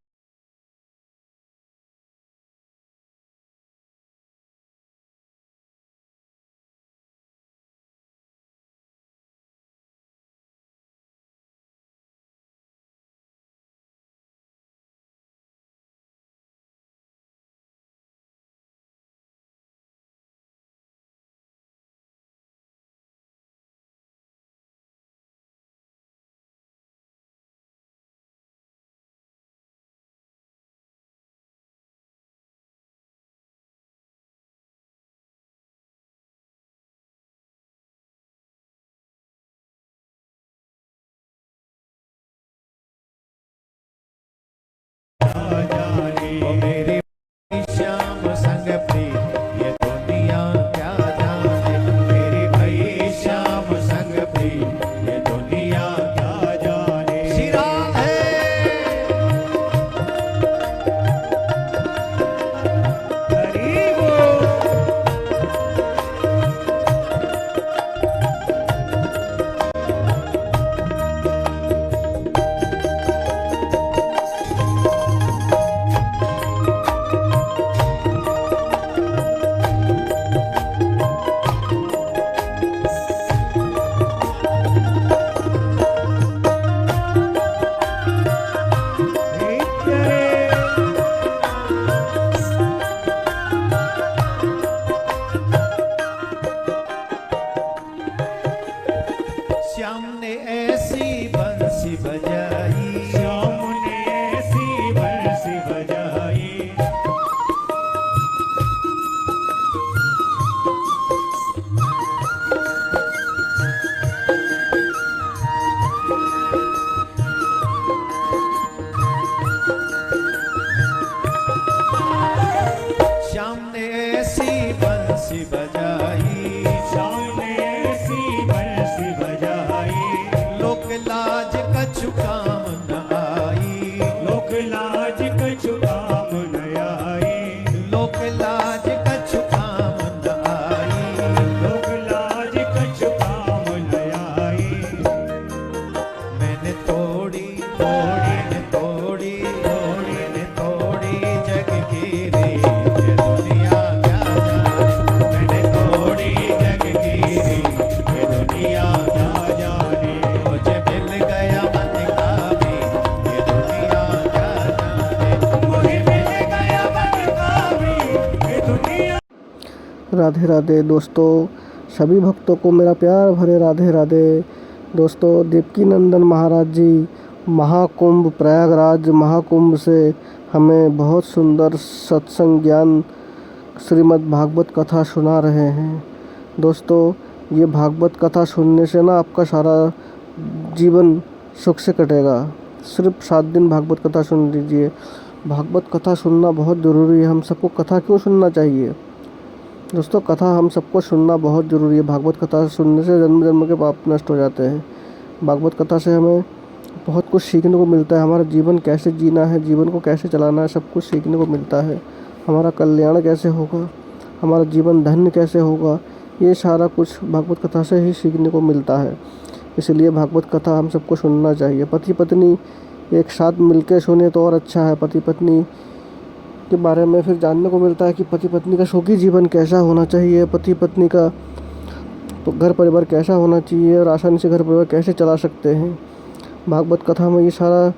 राधे राधे दोस्तों, सभी भक्तों को मेरा प्यार भरे राधे राधे। दोस्तों, देवकी नंदन महाराज जी महाकुंभ प्रयागराज महाकुंभ से हमें बहुत सुंदर सत्संग ज्ञान श्रीमद् भागवत कथा सुना रहे हैं। दोस्तों ये भागवत कथा सुनने से ना आपका सारा जीवन सुख से कटेगा। सिर्फ 7 दिन भागवत कथा सुन लीजिए। भागवत कथा सुनना बहुत ज़रूरी है। हम सबको कथा क्यों सुनना चाहिए दोस्तों? कथा हम सबको सुनना बहुत ज़रूरी है। भागवत कथा सुनने से जन्म जन्म के पाप नष्ट हो जाते हैं। भागवत कथा से हमें बहुत कुछ सीखने को मिलता है। हमारा जीवन कैसे जीना है, जीवन को कैसे चलाना है, सब कुछ सीखने को मिलता है। हमारा कल्याण कैसे होगा, हमारा जीवन धन्य कैसे होगा, ये सारा कुछ भागवत कथा से ही सीखने को मिलता है। इसलिए भागवत कथा हम सबको सुनना चाहिए। पति पत्नी एक साथ मिलकर सुने तो और अच्छा है। पति पत्नी के बारे में फिर जानने को मिलता है कि पति पत्नी का सुखी जीवन कैसा होना चाहिए, पति पत्नी का तो घर परिवार कैसा होना चाहिए और आसानी से घर परिवार कैसे चला सकते हैं। भागवत कथा में ये सारा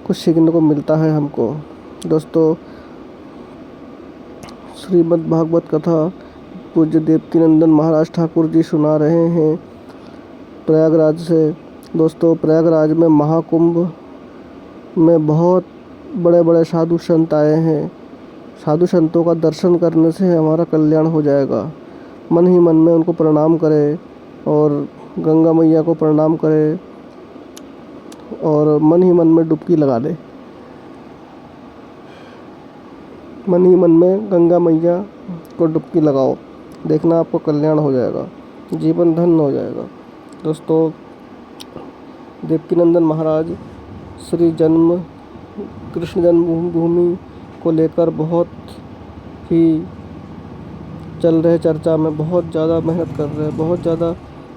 कुछ सीखने को मिलता है हमको। दोस्तों श्रीमद् भागवत कथा पूज्य देवकीनंदन महाराज ठाकुर जी सुना रहे हैं प्रयागराज से। दोस्तों प्रयागराज में महाकुंभ में बहुत बड़े बड़े साधु संत आए हैं। साधु संतों का दर्शन करने से हमारा कल्याण हो जाएगा। मन ही मन में उनको प्रणाम करें और गंगा मैया को प्रणाम करें और मन ही मन में डुबकी लगा दें। मन ही मन में गंगा मैया को डुबकी लगाओ, देखना आपको कल्याण हो जाएगा, जीवन धन्य हो जाएगा। दोस्तों देवकीनंदन महाराज श्री कृष्ण जन्मभूमि को लेकर बहुत ही चल रहे चर्चा में, बहुत ज़्यादा मेहनत कर रहे हैं, बहुत ज़्यादा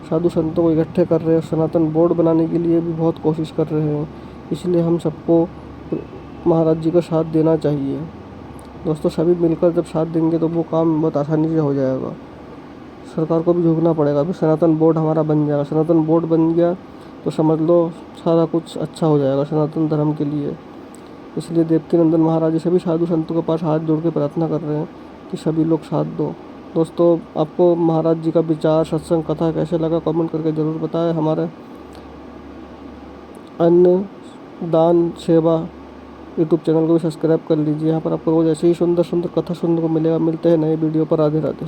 साधु संतों को इकट्ठे कर रहे हैं। सनातन बोर्ड बनाने के लिए भी बहुत कोशिश कर रहे हैं। इसलिए हम सबको महाराज जी का साथ देना चाहिए। दोस्तों सभी मिलकर जब साथ देंगे तो वो काम बहुत आसानी से हो जाएगा। सरकार को भी झुकना पड़ेगा। अभी सनातन बोर्ड हमारा बन जाएगा। सनातन बोर्ड बन गया तो समझ लो सारा कुछ अच्छा हो जाएगा सनातन धर्म के लिए। इसलिए देवकीनंदन महाराज सभी साधु संतों के पास हाथ जोड़ के प्रार्थना कर रहे हैं कि सभी लोग साथ दो। दोस्तों आपको महाराज जी का विचार, सत्संग, कथा कैसे लगा कमेंट करके ज़रूर बताएं। हमारे अन्न दान सेवा यूट्यूब चैनल को भी सब्सक्राइब कर लीजिए। यहाँ पर आपको रोज़ ऐसे ही सुंदर सुंदर कथा सुनने को मिलेगा। मिलते हैं नए वीडियो पर। राधे राधे।